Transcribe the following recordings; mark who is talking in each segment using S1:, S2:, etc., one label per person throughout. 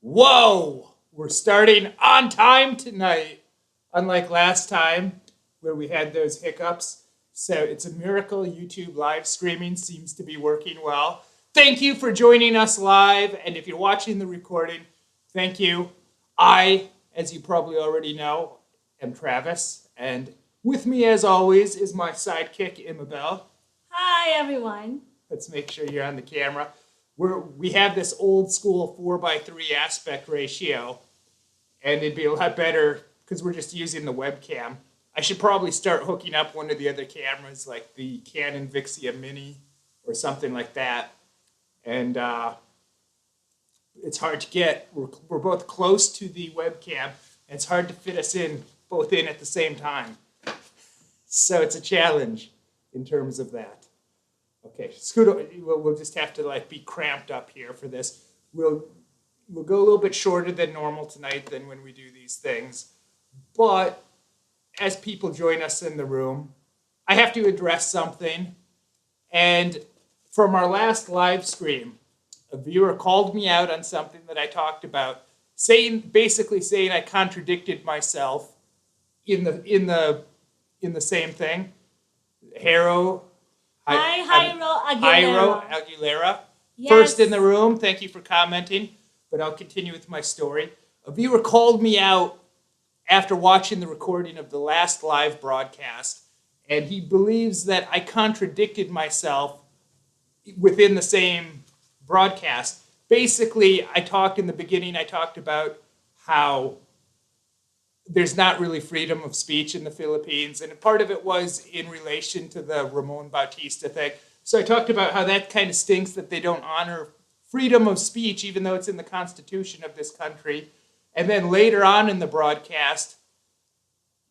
S1: Whoa! We're starting on time tonight, unlike last time where we had those hiccups. So it's a miracle YouTube live streaming seems to be working well. Thank you for joining us live, and if you're watching the recording, thank you. I, as you probably already know, am Travis, and with me as always is my sidekick, Imabelle.
S2: Hi, everyone.
S1: Let's make sure you're on the camera. We have this old school 4:3 aspect ratio, and it'd be a lot better because we're just using the webcam. I should probably start hooking up one of the other cameras, like the Canon Vixia Mini or something like that. And it's hard to get. We're both close to the webcam, and it's hard to fit us both in at the same time. So it's a challenge in terms of that. Okay, Scoot, we'll just have to be cramped up here for this. We'll go a little bit shorter than normal tonight than when we do these things. But as people join us in the room, I have to address something. And from our last live stream, a viewer called me out on something that I talked about, basically saying I contradicted myself in the same thing. Jairo Aguilera.
S2: Yes.
S1: First in the room. Thank you for commenting, but I'll continue with my story. A viewer called me out after watching the recording of the last live broadcast, and he believes that I contradicted myself within the same broadcast. Basically, I talked about how there's not really freedom of speech in the Philippines, and part of it was in relation to the Ramon Bautista thing. So I talked about how that kind of stinks that they don't honor freedom of speech, even though it's in the Constitution of this country. And then later on in the broadcast,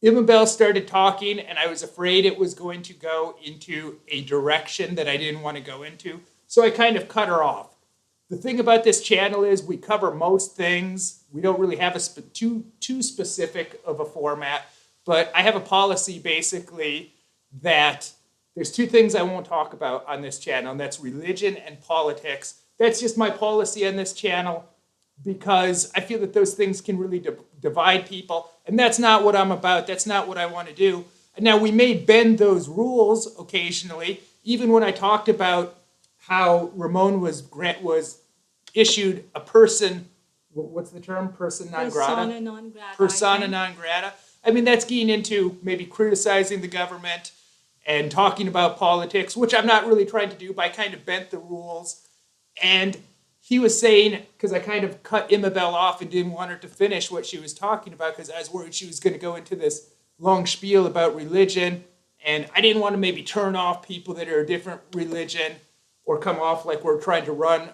S1: Imabelle started talking, and I was afraid it was going to go into a direction that I didn't want to go into. So I kind of cut her off. The thing about this channel is we cover most things. We don't really have too specific of a format, but I have a policy basically that there's two things I won't talk about on this channel, and that's religion and politics. That's just my policy on this channel because I feel that those things can really divide people, and that's not what I'm about. That's not what I want to do. Now, we may bend those rules occasionally, even when I talked about how Ramon was issued a person, what's the term? Persona non grata?
S2: Persona non grata.
S1: Persona non grata. I mean, that's getting into maybe criticizing the government and talking about politics, which I'm not really trying to do, but I kind of bent the rules. And he was saying, because I kind of cut Imabelle off and didn't want her to finish what she was talking about, because I was worried she was going to go into this long spiel about religion, and I didn't want to maybe turn off people that are a different religion or come off like we're trying to run,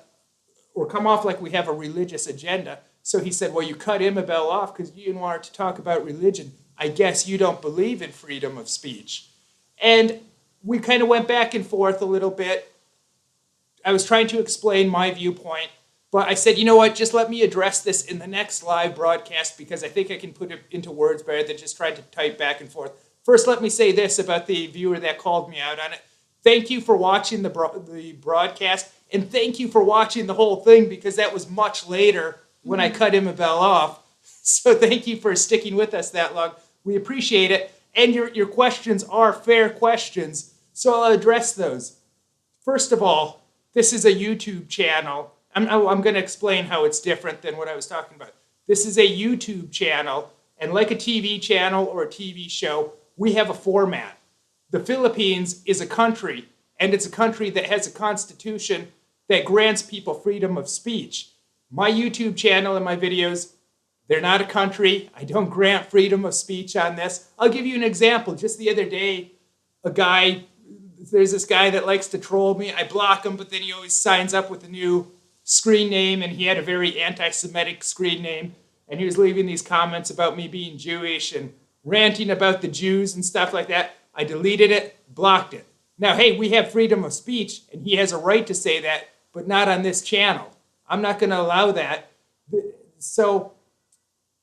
S1: or come off like we have a religious agenda. So he said, well, you cut Imabelle off because you didn't want her to talk about religion. I guess you don't believe in freedom of speech. And we kind of went back and forth a little bit. I was trying to explain my viewpoint, but I said, you know what, just let me address this in the next live broadcast because I think I can put it into words better than just trying to type back and forth. First, let me say this about the viewer that called me out on it. Thank you for watching the broadcast, and thank you for watching the whole thing because that was much later when I cut Imabelle off. So thank you for sticking with us that long. We appreciate it, and your questions are fair questions, so I'll address those. First of all, this is a YouTube channel. I'm going to explain how it's different than what I was talking about. This is a YouTube channel, and like a TV channel or a TV show, we have a format. The Philippines is a country, and it's a country that has a constitution that grants people freedom of speech. My YouTube channel and my videos, they're not a country. I don't grant freedom of speech on this. I'll give you an example. Just the other day, there's this guy that likes to troll me. I block him, but then he always signs up with a new screen name, and he had a very anti-Semitic screen name, and he was leaving these comments about me being Jewish and ranting about the Jews and stuff like that. I deleted it, blocked it. Now, hey, we have freedom of speech, and he has a right to say that, but not on this channel. I'm not going to allow that. So,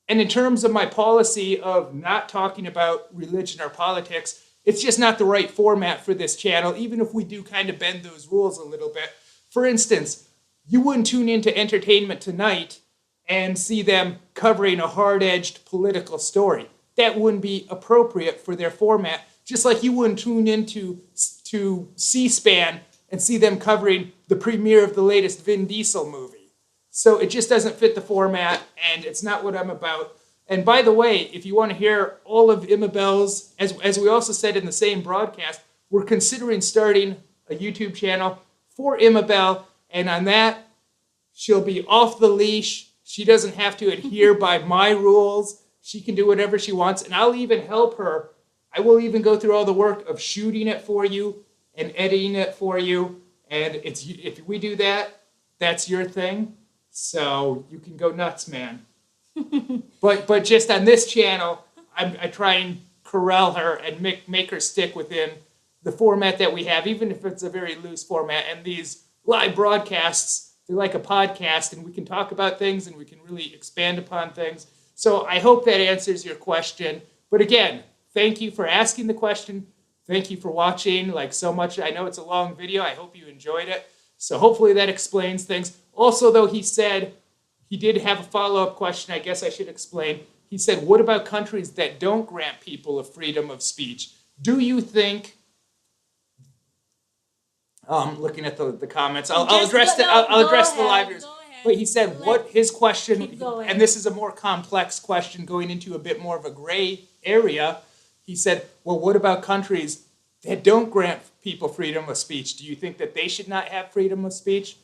S1: and in terms of my policy of not talking about religion or politics, it's just not the right format for this channel, even if we do kind of bend those rules a little bit. For instance, you wouldn't tune into Entertainment Tonight and see them covering a hard-edged political story. That wouldn't be appropriate for their format, just like you wouldn't tune into C-SPAN and see them covering the premiere of the latest Vin Diesel movie. So it just doesn't fit the format, and it's not what I'm about. And by the way, if you want to hear all of Imabelle's, as we also said in the same broadcast, we're considering starting a YouTube channel for Imabelle, and on that, she'll be off the leash. She doesn't have to adhere by my rules. She can do whatever she wants, and I'll even help her. I will even go through all the work of shooting it for you and editing it for you. And if we do that, that's your thing. So you can go nuts, man. But just on this channel, I try and corral her and make her stick within the format that we have, even if it's a very loose format. And these live broadcasts, they're like a podcast, and we can talk about things and we can really expand upon things. So I hope that answers your question. But again, thank you for asking the question. Thank you for watching so much. I know it's a long video. I hope you enjoyed it. So hopefully that explains things. Also, though, he said he did have a follow-up question. I guess I should explain. He said, what about countries that don't grant people a freedom of speech? Do you think... looking at the comments, I'll address the live viewers. But he said his question, and this is a more complex question going into a bit more of a gray area. He said, well, what about countries that don't grant people freedom of speech? Do you think that they should not have freedom of speech?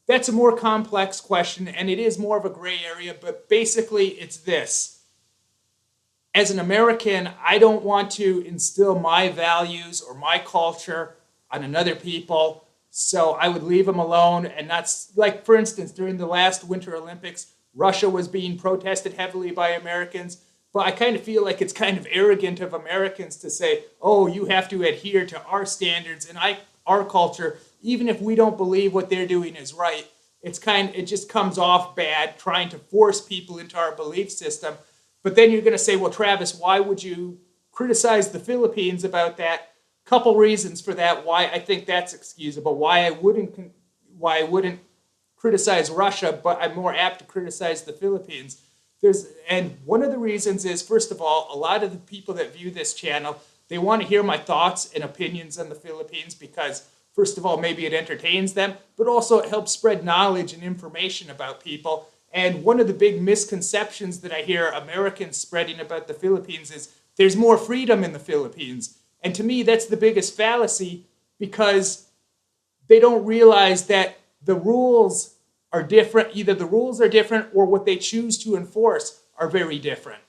S1: That's a more complex question, and it is more of a gray area, but basically it's this. As an American, I don't want to instill my values or my culture on another people, so I would leave them alone. And that's like, for instance, during the last Winter Olympics, Russia was being protested heavily by Americans, but I kind of feel like it's kind of arrogant of Americans to say, oh, you have to adhere to our standards and our culture, even if we don't believe what they're doing is right. It just comes off bad trying to force people into our belief system. But then you're going to say, well, Travis, why would you criticize the Philippines about that? Couple reasons for that, why I think that's excusable, why I wouldn't criticize Russia, but I'm more apt to criticize the Philippines. And one of the reasons is, first of all, a lot of the people that view this channel, they want to hear my thoughts and opinions on the Philippines because, first of all, maybe it entertains them, but also it helps spread knowledge and information about people. And one of the big misconceptions that I hear Americans spreading about the Philippines is there's more freedom in the Philippines. And to me, that's the biggest fallacy because they don't realize that the rules are different. Either the rules are different or what they choose to enforce are very different.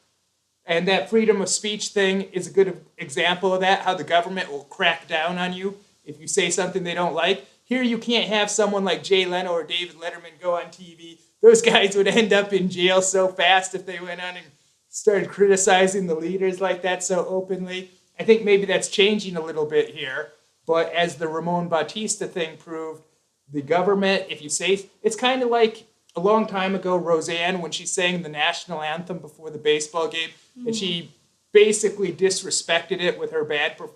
S1: And that freedom of speech thing is a good example of that, how the government will crack down on you if you say something they don't like. Here you can't have someone like Jay Leno or David Letterman go on TV. Those guys would end up in jail so fast if they went on and started criticizing the leaders like that so openly. I think maybe that's changing a little bit here, but as the Ramon Bautista thing proved, the government, if you say, it's kind of like a long time ago, Roseanne, when she sang the national anthem before the baseball game, and she basically disrespected it with her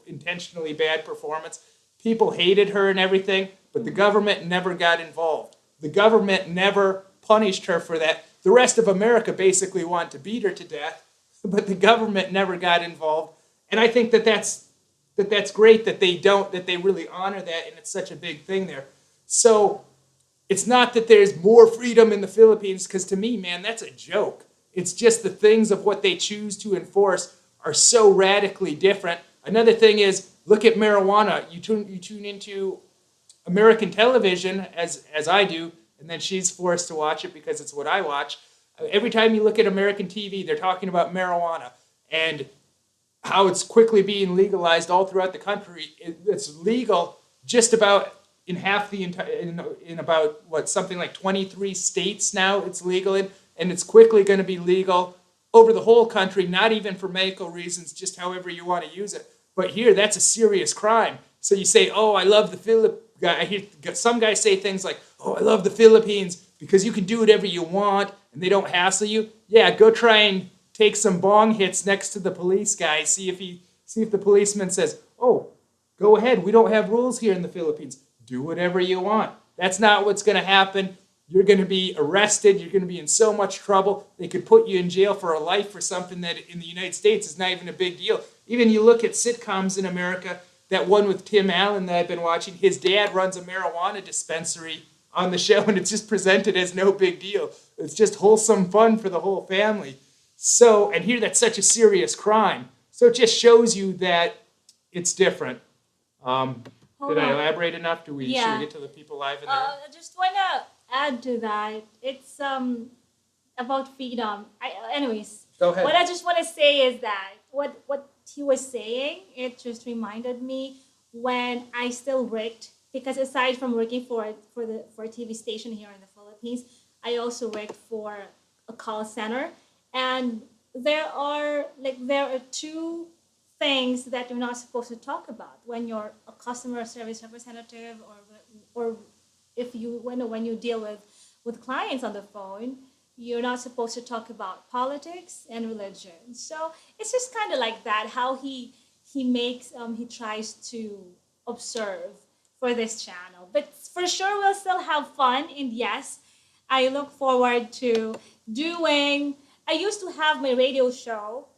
S1: intentionally bad performance. People hated her and everything, but the government never got involved. The government never punished her for that. The rest of America basically wanted to beat her to death, but the government never got involved. And I think that's great that they really honor that, and it's such a big thing there. So it's not that there's more freedom in the Philippines, because to me, man, that's a joke. It's just the things of what they choose to enforce are so radically different. Another thing is, look at marijuana. You tune into American television, as I do, and then she's forced to watch it because it's what I watch. Every time you look at American TV, they're talking about marijuana and how it's quickly being legalized all throughout the country. It's legal just about in half the entire, in about something like 23 states now it's legal in, and it's quickly going to be legal over the whole country, not even for medical reasons, just however you want to use it. But here, that's a serious crime. So you say, oh, I love the Philippines. I hear some guys say things like, oh, I love the Philippines because you can do whatever you want and they don't hassle you. Yeah, go try and take some bong hits next to the police guy. See if the policeman says, oh, go ahead. We don't have rules here in the Philippines. Do whatever you want. That's not what's going to happen. you're going to be arrested. You're going to be in so much trouble. They could put you in jail for a life for something that in the United States is not even a big deal. Even you look at sitcoms in America, that one with Tim Allen that I've been watching, his dad runs a marijuana dispensary on the show, and it's just presented as no big deal. It's just wholesome fun for the whole family. So, and here that's such a serious crime. So it just shows you that it's different. Did I elaborate enough? Should we get to the people live in there?
S2: I just want to add to that. It's about freedom. Anyways,
S1: Go ahead.
S2: what I just want to say is that what he was saying, it just reminded me when I still worked, because aside from working for a TV station here in the Philippines, I also worked for a call center, and there are two things that you're not supposed to talk about when you're a customer service representative, or if you when you deal with clients on the phone. You're not supposed to talk about politics and religion. So it's just kind of like that, how he tries to observe for this channel. But for sure we'll still have fun, and yes, I look forward to doing. I used to have my radio show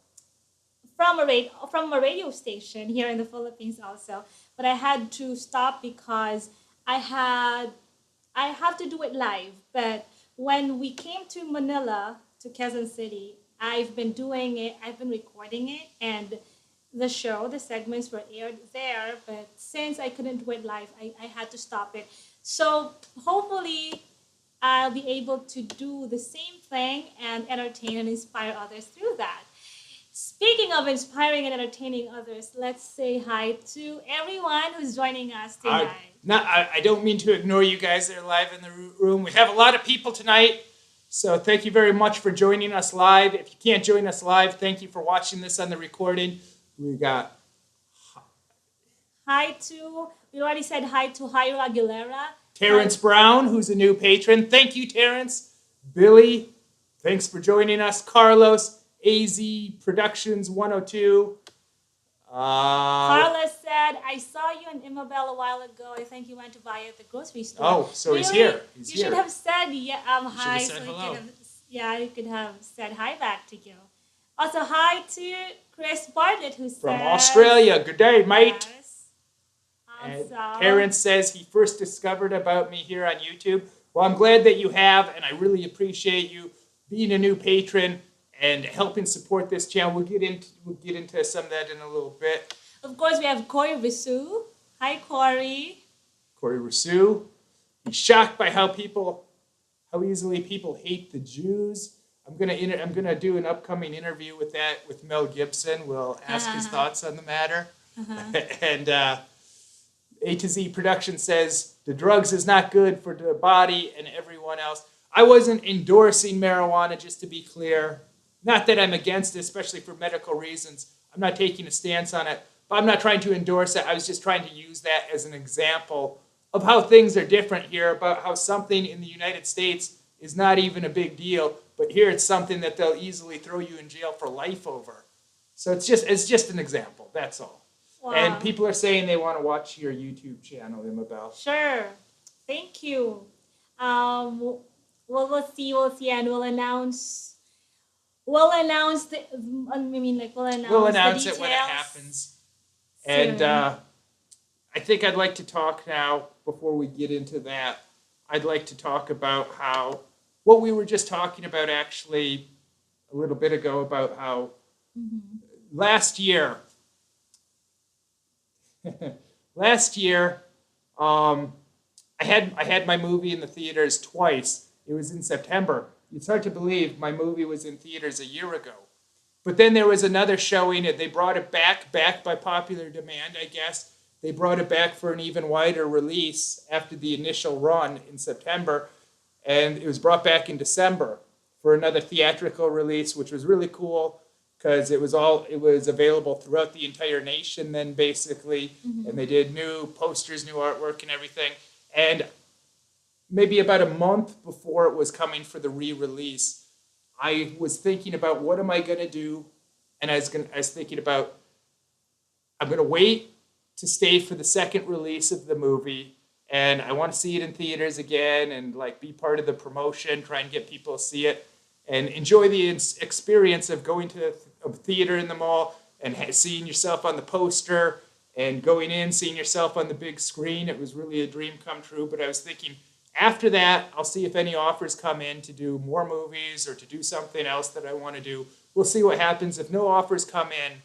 S2: from a radio station here in the Philippines also, but I had to stop because I have to do it live. But when we came to Manila, to Quezon City, I've been doing it, I've been recording it, and the segments were aired there, but since I couldn't do it live, I had to stop it. So hopefully I'll be able to do the same thing and entertain and inspire others through that. Speaking of inspiring and entertaining others, let's say hi to everyone who's joining us tonight.
S1: I don't mean to ignore you guys that are live in the room. We have a lot of people tonight, so thank you very much for joining us live. If you can't join us live, thank you for watching this on the recording. We
S2: already said hi to Jairo Aguilera.
S1: Terrence Brown, who's a new patron. Thank you, Terrence. Billy, thanks for joining us. Carlos, AZ Productions 102.
S2: Carla said, I saw you in Imabelle a while ago. I think you went to buy it at the grocery store.
S1: Oh, so really? He's here.
S2: You should have said hi.
S1: Said hello.
S2: You could have said hi back to you. Also, hi to Chris Bartlett, who says...
S1: From Australia. Good day, mate.
S2: Yes.
S1: And Terrence says he first discovered about me here on YouTube. Well, I'm glad that you have, and I really appreciate you being a new patron and helping support this channel. We'll get into some of that in a little bit.
S2: Of course, we have Corey Visu. Hi, Corey.
S1: Corey Visu. He's shocked by how easily people hate the Jews. I'm gonna do an upcoming interview with Mel Gibson. We'll ask his thoughts on the matter. And A to Z Production says the drugs is not good for the body and everyone else. I wasn't endorsing marijuana, just to be clear. Not that I'm against it, especially for medical reasons. I'm not taking a stance on it, but I'm not trying to endorse it. I was just trying to use that as an example of how things are different here, about how something in the United States is not even a big deal, but here it's something that they'll easily throw you in jail for life over. So it's just an example, that's all. Wow. And people are saying they want to watch your YouTube channel, Imabelle.
S2: Sure. Thank you. We'll see, and we'll announce the details
S1: it when it happens. And I think I'd like to talk now, before we get into that, I'd like to talk about what we were just talking about actually a little bit ago, about how last year, I had my movie in the theaters twice. It was in September. It's hard to believe my movie was in theaters a year ago. But then there was another showing, and they brought it back by popular demand, I guess. They brought it back for an even wider release after the initial run in September, and it was brought back in December for another theatrical release, which was really cool because it was available throughout the entire nation then, basically, and they did new posters, new artwork, and everything. And maybe about a month before it was coming for the re-release, I was thinking about, what am I going to do? And I was thinking about, I'm going to wait to stay for the second release of the movie, and I want to see it in theaters again and like be part of the promotion, try and get people to see it and enjoy the experience of going to a theater in the mall and seeing yourself on the poster and going in, seeing yourself on the big screen. It was really a dream come true. But I was thinking after that, I'll see if any offers come in to do more movies or to do something else that I want to do. We'll see what happens. If no offers come in,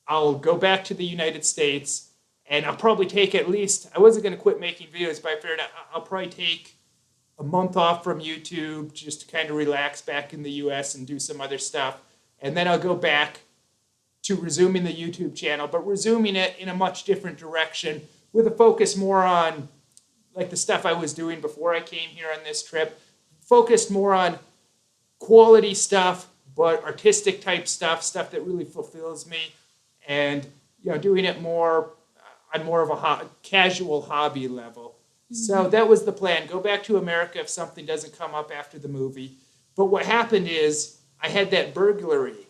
S1: I'll go back to the United States and I'll probably take at least, I wasn't going to quit making videos, but I figured I'll probably take a month off from YouTube just to kind of relax back in the US and do some other stuff. And then I'll go back to resuming the YouTube channel, but resuming it in a much different direction with a focus more on like the stuff I was doing before I came here on this trip, focused more on quality stuff, but artistic type stuff that really fulfills me, and doing it more on more of a casual hobby level. So that was the plan. Go back to America if something doesn't come up after the movie. But what happened is I had that burglary.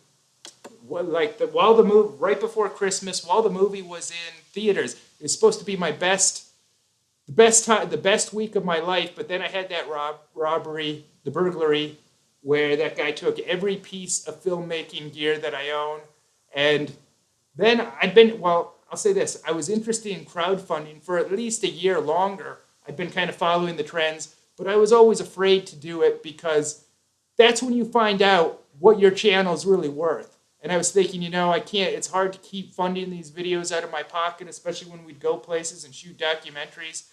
S1: While the movie, right before Christmas, while the movie was in theaters, it was supposed to be the best week of my life. But then I had that robbery, the burglary, where that guy took every piece of filmmaking gear that I own. And then I'll say this, I was interested in crowdfunding for at least a year longer. I'd been kind of following the trends, but I was always afraid to do it because that's when you find out what your channel is really worth. And I was thinking, I can't, it's hard to keep funding these videos out of my pocket, especially when we'd go places and shoot documentaries.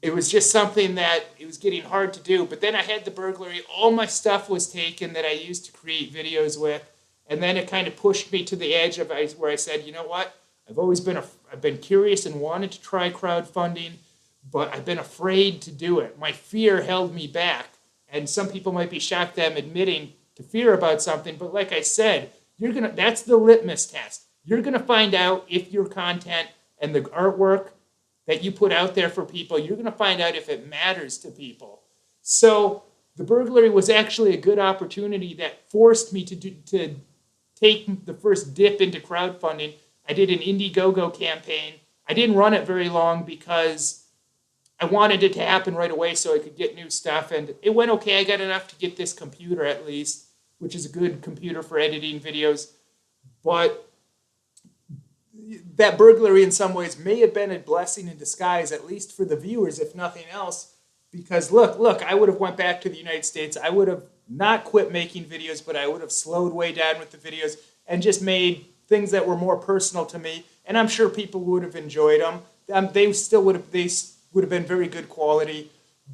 S1: It was just something that it was getting hard to do. But then I had the burglary. All my stuff was taken that I used to create videos with. And then it kind of pushed me to the edge of where I said, you know what? I've been curious and wanted to try crowdfunding, but I've been afraid to do it. My fear held me back. And some people might be shocked that I'm admitting to fear about something. But like I said, that's the litmus test. You're going to find out if your content and the artwork that you put out there for people, you're going to find out if it matters to people. So the burglary was actually a good opportunity that forced me to take the first dip into crowdfunding. I did an Indiegogo campaign. I didn't run it very long because I wanted it to happen right away so I could get new stuff. And it went okay. I got enough to get this computer at least, which is a good computer for editing videos. But that burglary in some ways may have been a blessing in disguise, at least for the viewers, if nothing else. Because look, I would have went back to the United States. I would have not quit making videos, but I would have slowed way down with the videos and just made things that were more personal to me. And I'm sure people would have enjoyed them. They would have been very good quality.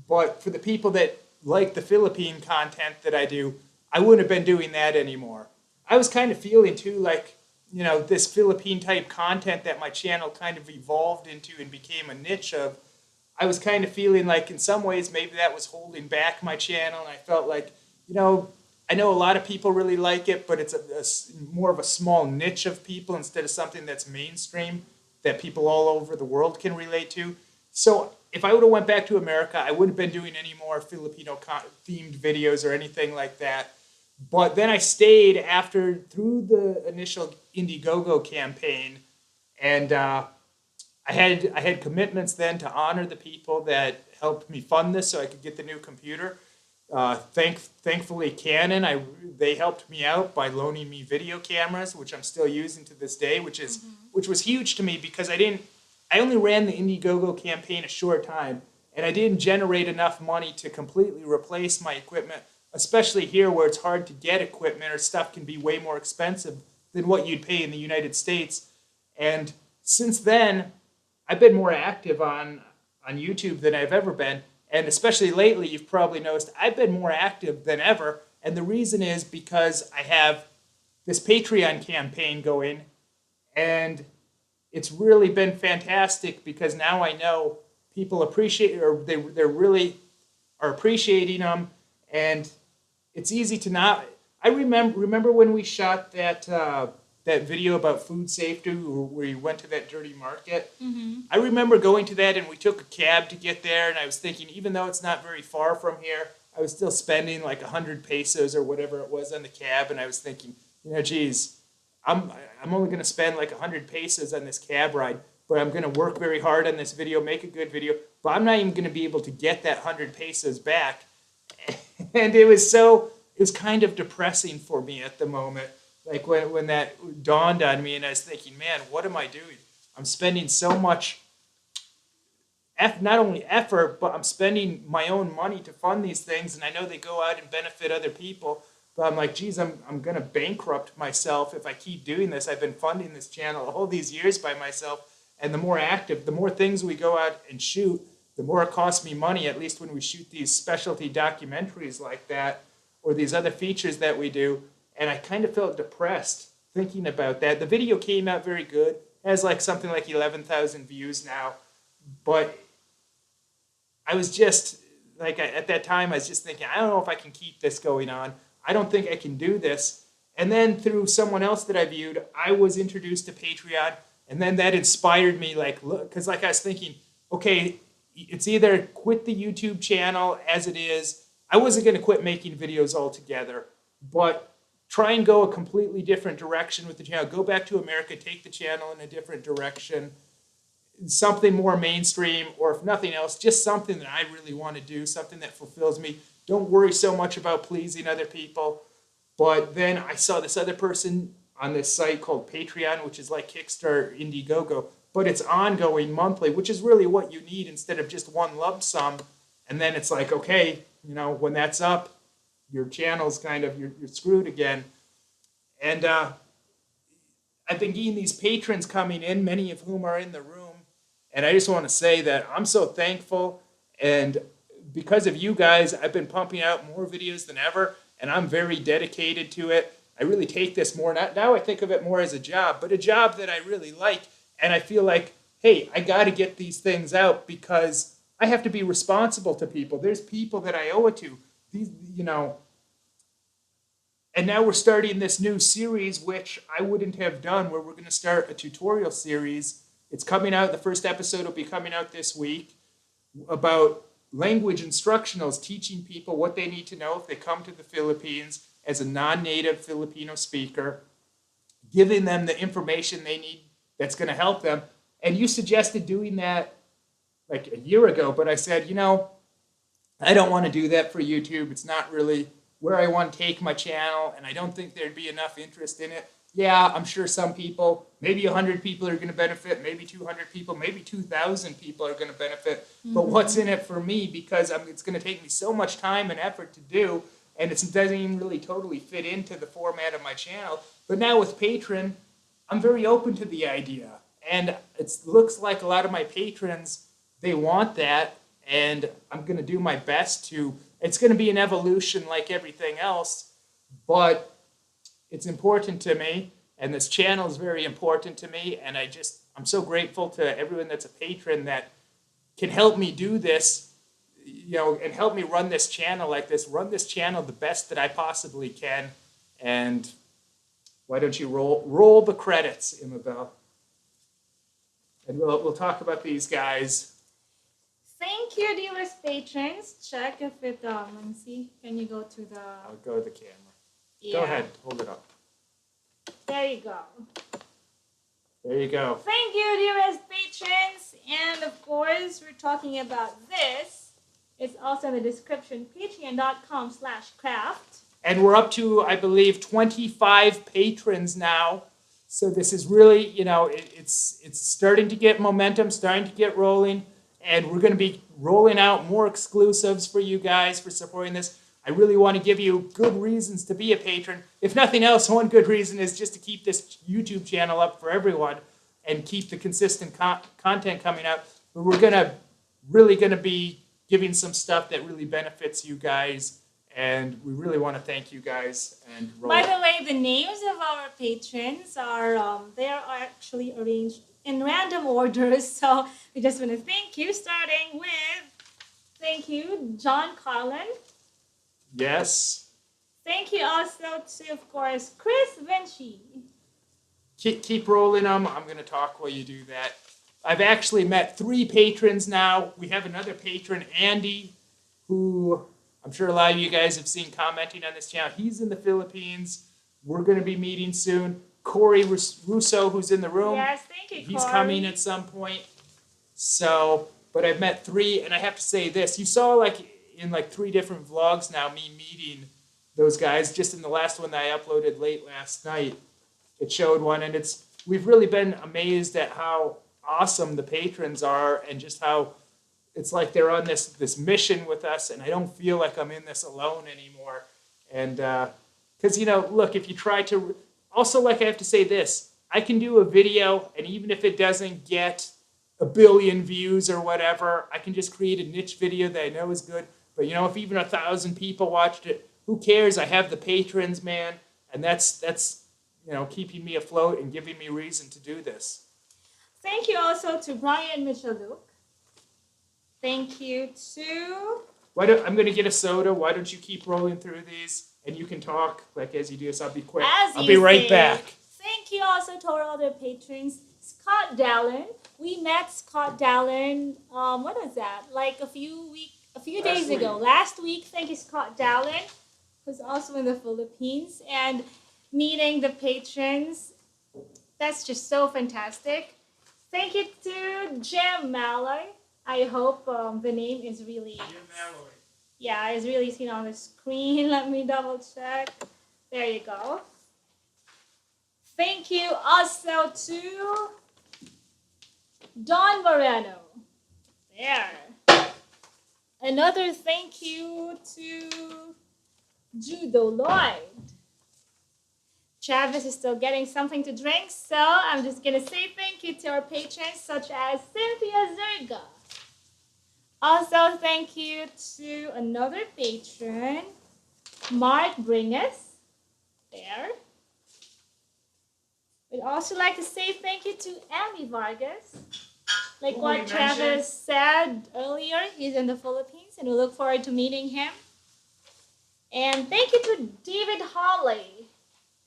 S1: But for the people that like the Philippine content that I do, I wouldn't have been doing that anymore. I was kind of feeling too like, this Philippine type content that my channel kind of evolved into and became a niche of. I was kind of feeling like in some ways maybe that was holding back my channel. And I felt like, I know a lot of people really like it, but it's more of a small niche of people instead of something that's mainstream that people all over the world can relate to. So if I would have went back to America, I wouldn't have been doing any more Filipino themed videos or anything like that. But then I stayed through the initial Indiegogo campaign, and I had commitments then to honor the people that helped me fund this so I could get the new computer. Thankfully, Canon, they helped me out by loaning me video cameras, which I'm still using to this day, which was huge to me because I only ran the Indiegogo campaign a short time, and I didn't generate enough money to completely replace my equipment, especially here where it's hard to get equipment or stuff can be way more expensive than what you'd pay in the United States. And since then, I've been more active on YouTube than I've ever been. And especially lately, you've probably noticed I've been more active than ever. And the reason is because I have this Patreon campaign going. And it's really been fantastic because now I know people appreciate, or they really are appreciating them. And it's easy to not. I remember when we shot that video about food safety where you went to that dirty market. Mm-hmm. I remember going to that and we took a cab to get there, and I was thinking, even though it's not very far from here, I was still spending like 100 pesos or whatever it was on the cab, and I was thinking, geez, I'm only going to spend like 100 pesos on this cab ride. but I'm going to work very hard on this video, make a good video, but I'm not even going to be able to get that 100 pesos back. And it was kind of depressing for me at the moment. Like when that dawned on me and I was thinking, man, what am I doing? I'm spending so much, not only effort, but I'm spending my own money to fund these things. And I know they go out and benefit other people. But I'm like, geez, I'm going to bankrupt myself if I keep doing this. I've been funding this channel all these years by myself. And the more active, the more things we go out and shoot, the more it costs me money, at least when we shoot these specialty documentaries like that, or these other features that we do. And I kind of felt depressed thinking about that. The video came out very good. It has like something like 11,000 views now. But I was just, like, at that time, I was just thinking, I don't know if I can keep this going on. I don't think I can do this. And then through someone else that I viewed, I was introduced to Patreon. And then that inspired me, like, look, because like I was thinking, okay, it's either quit the YouTube channel as it is. I wasn't going to quit making videos altogether, but try and go a completely different direction with the channel. Go back to America, take the channel in a different direction, something more mainstream, or if nothing else, just something that I really want to do, something that fulfills me. Don't worry so much about pleasing other people. But then I saw this other person on this site called Patreon, which is like Kickstarter, Indiegogo, but it's ongoing monthly, which is really what you need instead of just one lump sum. And then it's like, okay, you know, when that's up, your channel's kind of, you're screwed again. And I've been getting these patrons coming in, many of whom are in the room. And I just want to say that I'm so thankful. And because of you guys, I've been pumping out more videos than ever. And I'm very dedicated to it. I really take this more, now I think of it more as a job, but a job that I really like. And I feel like, hey, I got to get these things out because I have to be responsible to people. There's people that I owe it to. These, you know, and now we're starting this new series, which I wouldn't have done, where we're going to start a tutorial series. It's coming out, the first episode will be coming out this week, about language instructionals, teaching people what they need to know if they come to the Philippines as a non-native Filipino speaker, giving them the information they need that's going to help them. And you suggested doing that like a year ago, but I said, you know, I don't want to do that for YouTube. It's not really where I want to take my channel, and I don't think there'd be enough interest in it. Yeah, I'm sure some people, maybe 100 people are going to benefit, maybe 200 people, maybe 2,000 people are going to benefit. Mm-hmm. But what's in it for me? Because it's going to take me so much time and effort to do, and it doesn't even really totally fit into the format of my channel. But now with Patreon, I'm very open to the idea. And it looks like a lot of my patrons, they want that, and I'm going to do my best to. It's going to be an evolution like everything else, but it's important to me, and this channel is very important to me, and I'm so grateful to everyone that's a patron that can help me do this, you know, and help me run this channel like this, run this channel the best that I possibly can. And why don't you roll the credits, Imabelle? And we'll talk about these guys.
S2: Thank you, dearest patrons. Check if it, let me see. Can you go to the...
S1: I'll go to the camera.
S2: Yeah.
S1: Go ahead, hold it up.
S2: There you go.
S1: There you go.
S2: Thank you, dearest patrons. And of course, we're talking about this. It's also in the description, patreon.com/craft.
S1: And we're up to, I believe, 25 patrons now. So this is really, you know, it's starting to get momentum, starting to get rolling. And we're going to be rolling out more exclusives for you guys for supporting this. I really want to give you good reasons to be a patron. If nothing else, one good reason is just to keep this YouTube channel up for everyone and keep the consistent content coming out. But we're really going to be giving some stuff that really benefits you guys. And we really want to thank you guys. And
S2: by the way, the names of our patrons are, they are actually arranged in random orders. So we just want to thank you, starting with, thank you, John Carlin.
S1: Yes.
S2: Thank you also to, of course, Chris Vinci.
S1: Keep rolling them. I'm going to talk while you do that. I've actually met 3 patrons now. We have another patron, Andy, who I'm sure a lot of you guys have seen commenting on this channel. He's in the Philippines. We're going to be meeting soon. Corey Russo, who's in the room.
S2: Yes, thank you,
S1: He's
S2: Corey.
S1: coming at some point. So, but I've met 3, and I have to say this. You saw like in like 3 different vlogs now me meeting those guys. Just in the last one that I uploaded late last night, it showed one, and we've really been amazed at how awesome the patrons are, and just how it's like they're on this mission with us, and I don't feel like I'm in this alone anymore. And because look, if you try to, also like I have to say this, I can do a video, and even if it doesn't get 1 billion views or whatever, I can just create a niche video that I know is good. But if even 1,000 people watched it, who cares? I have the patrons, man, and that's keeping me afloat and giving me reason to do this.
S2: Thank you also to Brian Michaluk. Thank you to...
S1: I'm going to get a soda. Why don't you keep rolling through these, and you can talk like as you do, so I'll be quick. I'll be right back.
S2: Thank you also to our other patrons. Scott Dallin. We met Scott Dallin, what was that? Like a few days ago. Last week. Thank you, Scott Dallin, who's also in the Philippines. And meeting the patrons, that's just so fantastic. Thank you to Jim Malloy. I hope the name is really...
S1: Jim Malloy.
S2: Yeah, it's really seen on the screen. Let me double check. There you go. Thank you also to Don Moreno. There. Another thank you to Judo Lloyd. Travis is still getting something to drink, so I'm just going to say thank you to our patrons such as Cynthia Zerga. Also, thank you to another patron, Mark Bringus. There. We'd also like to say thank you to Andy Vargas. Like what Travis said earlier, he's in the Philippines, and we look forward to meeting him. And thank you to David Hawley.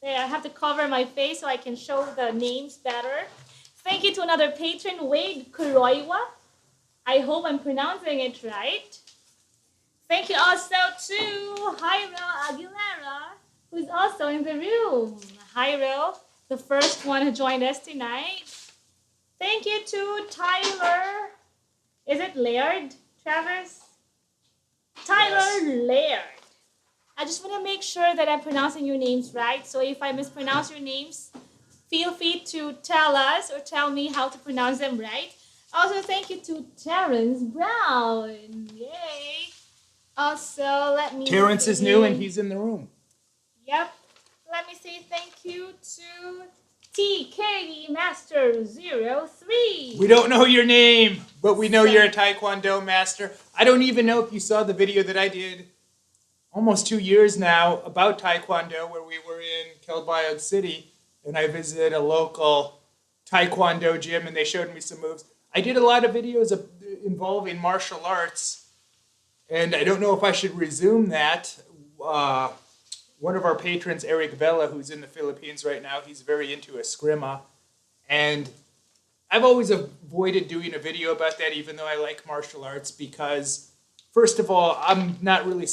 S2: There, I have to cover my face so I can show the names better. Thank you to another patron, Wade Kuroiwa. I hope I'm pronouncing it right. Thank you also to Jairo Aguilera, who's also in the room. Jairo, the first one who joined us tonight. Thank you to Tyler. Is it Laird, Travis? Tyler Laird. I just want to make sure that I'm pronouncing your names right. So if I mispronounce your names, feel free to tell us or tell me how to pronounce them right. Also, thank you to Terrence Brown. Yay. Also, let me...
S1: Terrence is new and he's in the room.
S2: Yep. Let me say thank you to TKD Master 03.
S1: We don't know your name, but we know you're a Taekwondo master. I don't even know if you saw the video that I did almost 2 years now about Taekwondo, where we were in Calbayog City, and I visited a local Taekwondo gym, and they showed me some moves. I did a lot of videos involving martial arts, and I don't know if I should resume that. One of our patrons, Eric Vela, who's in the Philippines right now, he's very into eskrima, and I've always avoided doing a video about that, even though I like martial arts, because first of all, I'm not really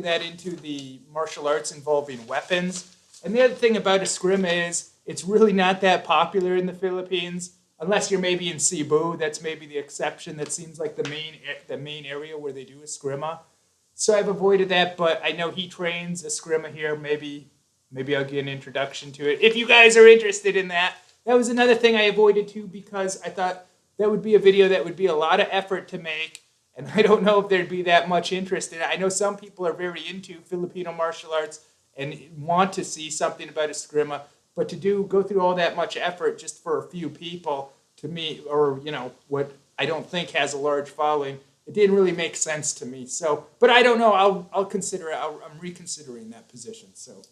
S1: that into the martial arts involving weapons. And the other thing about eskrima is it's really not that popular in the Philippines, unless you're maybe in Cebu. That's maybe the exception. That seems like the main area where they do eskrima. So I've avoided that, but I know he trains eskrima here. Maybe I'll get an introduction to it. If you guys are interested in that. That was another thing I avoided too, because I thought that would be a video that would be a lot of effort to make. And I don't know if there'd be that much interest in it. I know some people are very into Filipino martial arts and want to see something about eskrima, but to go through all that much effort just for a few people, to me, or what I don't think has a large following, it didn't really make sense to me. So, but I don't know. I'll consider it. I'm reconsidering that position. So,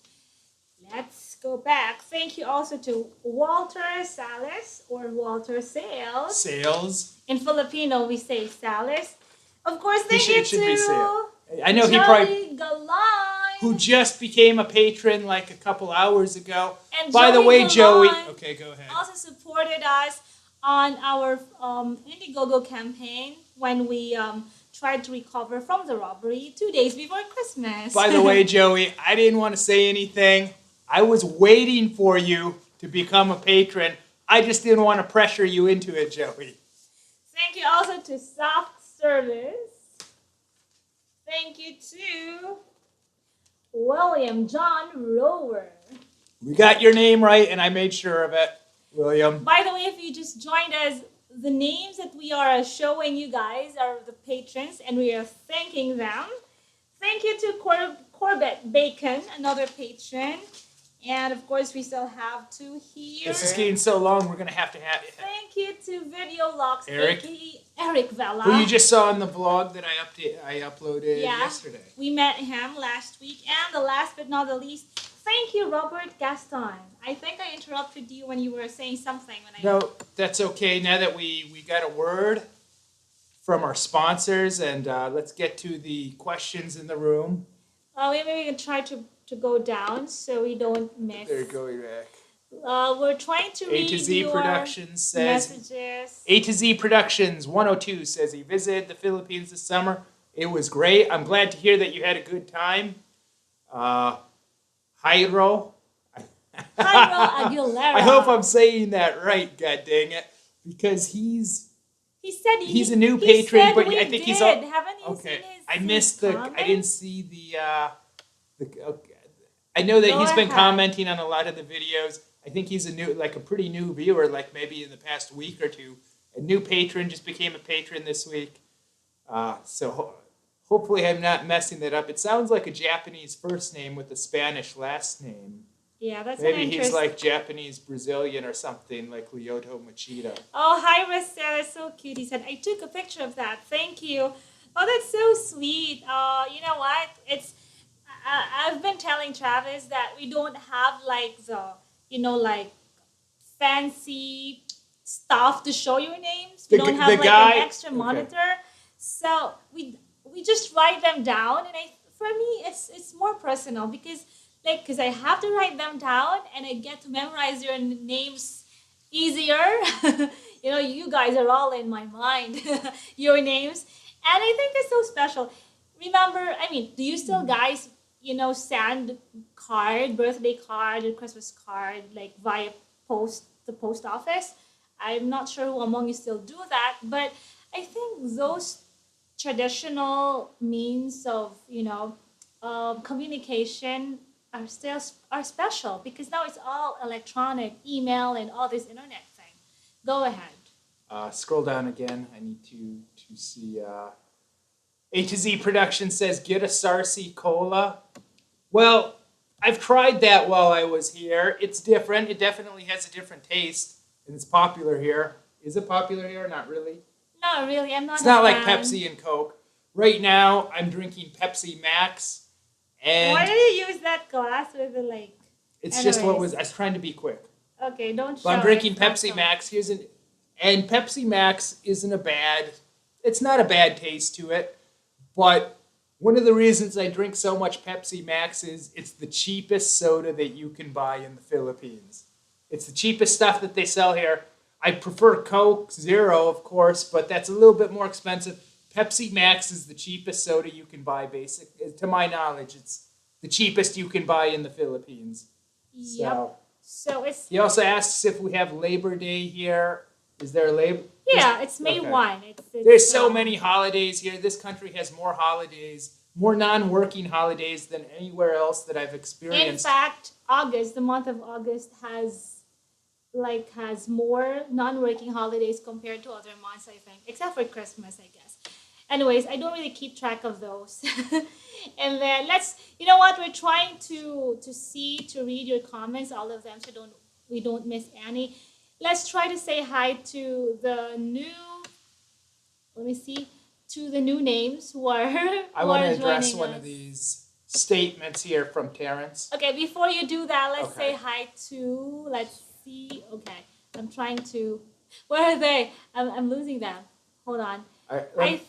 S2: let's go back. Thank you also to Walter Salas or Walter Sales.
S1: Sales.
S2: In Filipino, we say Salas. Of course, thank you to
S1: I know
S2: Joey
S1: he probably
S2: Galay,
S1: who just became a patron like a couple hours ago.
S2: And
S1: by the way, Joey. Okay, go ahead.
S2: Also supported us on our Indiegogo campaign when we tried to recover from the robbery 2 days before Christmas.
S1: By the way, Joey, I didn't want to say anything, I was waiting for you to become a patron. I just didn't want to pressure you into it, Joey.
S2: Thank you also to Soft Service. Thank you to William John Rower.
S1: We got your name right, and I made sure of it, William.
S2: By the way, if you just joined us, the names that we are showing you guys are the patrons, and we are thanking them. Thank you to Corbett Bacon, another patron. And of course, we still have two here.
S1: This is getting so long, we're going to have it.
S2: Thank you to Video Locks,
S1: Eric.
S2: aka Eric Vela.
S1: Who you just saw in the vlog that I uploaded yesterday.
S2: We met him last week. And the last but not the least, thank you, Robert Gaston. I think I interrupted you when you were saying something.
S1: No, that's okay. Now that we got a word from our sponsors, and let's get to the questions in the room.
S2: Maybe we can try to go down so we don't miss.
S1: They're going back.
S2: We're trying to read
S1: A to Z
S2: your
S1: Productions says
S2: messages.
S1: A to Z Productions 102 says he visited the Philippines this summer. It was great. I'm glad to hear that you had a good time. Jairo
S2: Aguilera.
S1: I hope I'm saying that right, god dang it. Because
S2: he said
S1: he's a new patron, but I think he's
S2: all. Haven't you
S1: okay.
S2: seen his
S1: I missed
S2: comments?
S1: I didn't see the okay. I know that he's been commenting on a lot of the videos. I think he's a pretty new viewer, like maybe in the past week or two. A new patron, just became a patron this week. So hopefully I'm not messing that up. It sounds like a Japanese first name with a Spanish last name.
S2: Yeah, that's
S1: maybe he's like Japanese Brazilian or something, like Lyoto Machida.
S2: Oh, hi, Marcel. That's so cute. He said, I took a picture of that. Thank you. Oh, that's so sweet. You know what? I've been telling Travis that we don't have like fancy stuff to show your names. We don't have an extra monitor. So we just write them down, and for me it's more personal because I have to write them down and I get to memorize your names easier. You guys are all in my mind, your names, and I think it's so special. Remember, do you still guys send birthday card, or Christmas card, via the post office? I'm not sure who among you still do that, but I think those traditional means of, communication are special because now it's all electronic, email, and all this internet thing. Go ahead.
S1: Scroll down again. I need to see. A to Z Production says, get a Sarsi Cola. Well, I've tried that while I was here. It's different. It definitely has a different taste, and it's popular here. Is it popular here? Not really.
S2: Not really. I'm not.
S1: It's not like Pepsi and Coke. Right now, I'm drinking Pepsi Max. And
S2: why did you use that glass with the
S1: It's just I was trying to be quick.
S2: Okay, don't.
S1: But I'm drinking Pepsi Max. And Pepsi Max it's not a bad taste to it. But one of the reasons I drink so much Pepsi Max is it's the cheapest soda that you can buy in the Philippines. It's the cheapest stuff that they sell here. I prefer Coke Zero, of course, but that's a little bit more expensive. Pepsi Max is the cheapest soda you can buy, to my knowledge. It's the cheapest you can buy in the Philippines.
S2: Yep. So it's...
S1: He also asks if we have Labor Day here. Is there a Labor...
S2: Yeah, it's May 1.
S1: There's so many holidays here. This country has more holidays, more non-working holidays than anywhere else that I've experienced.
S2: In fact, the month of August has more non-working holidays compared to other months, I think, except for Christmas, I guess. Anyways, I don't really keep track of those. And then we're trying to read your comments, all of them, so we don't miss any. Let's try to say hi to the new names who are
S1: I want to address one of these statements here from Terrence.
S2: Okay, before you do that, let's say hi to, let's see, okay, I'm trying to, where are they? I'm losing them. Hold on. I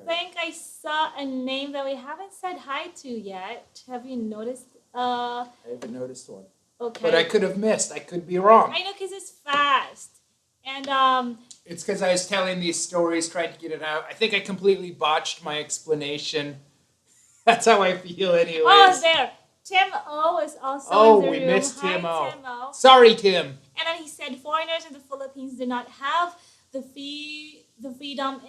S2: think I saw a name that we haven't said hi to yet. Have you noticed?
S1: I haven't noticed one.
S2: Okay.
S1: But I could have missed. I could be wrong.
S2: I know, because it's fast. And
S1: it's because I was telling these stories, trying to get it out. I think I completely botched my explanation. That's how I feel anyways.
S2: Oh, there. Tim O is also
S1: Oh,
S2: in the
S1: we
S2: room.
S1: missed
S2: Hi,
S1: Tim O.
S2: Tim O.
S1: Sorry, Tim.
S2: And then he said foreigners in the Philippines do not have the freedom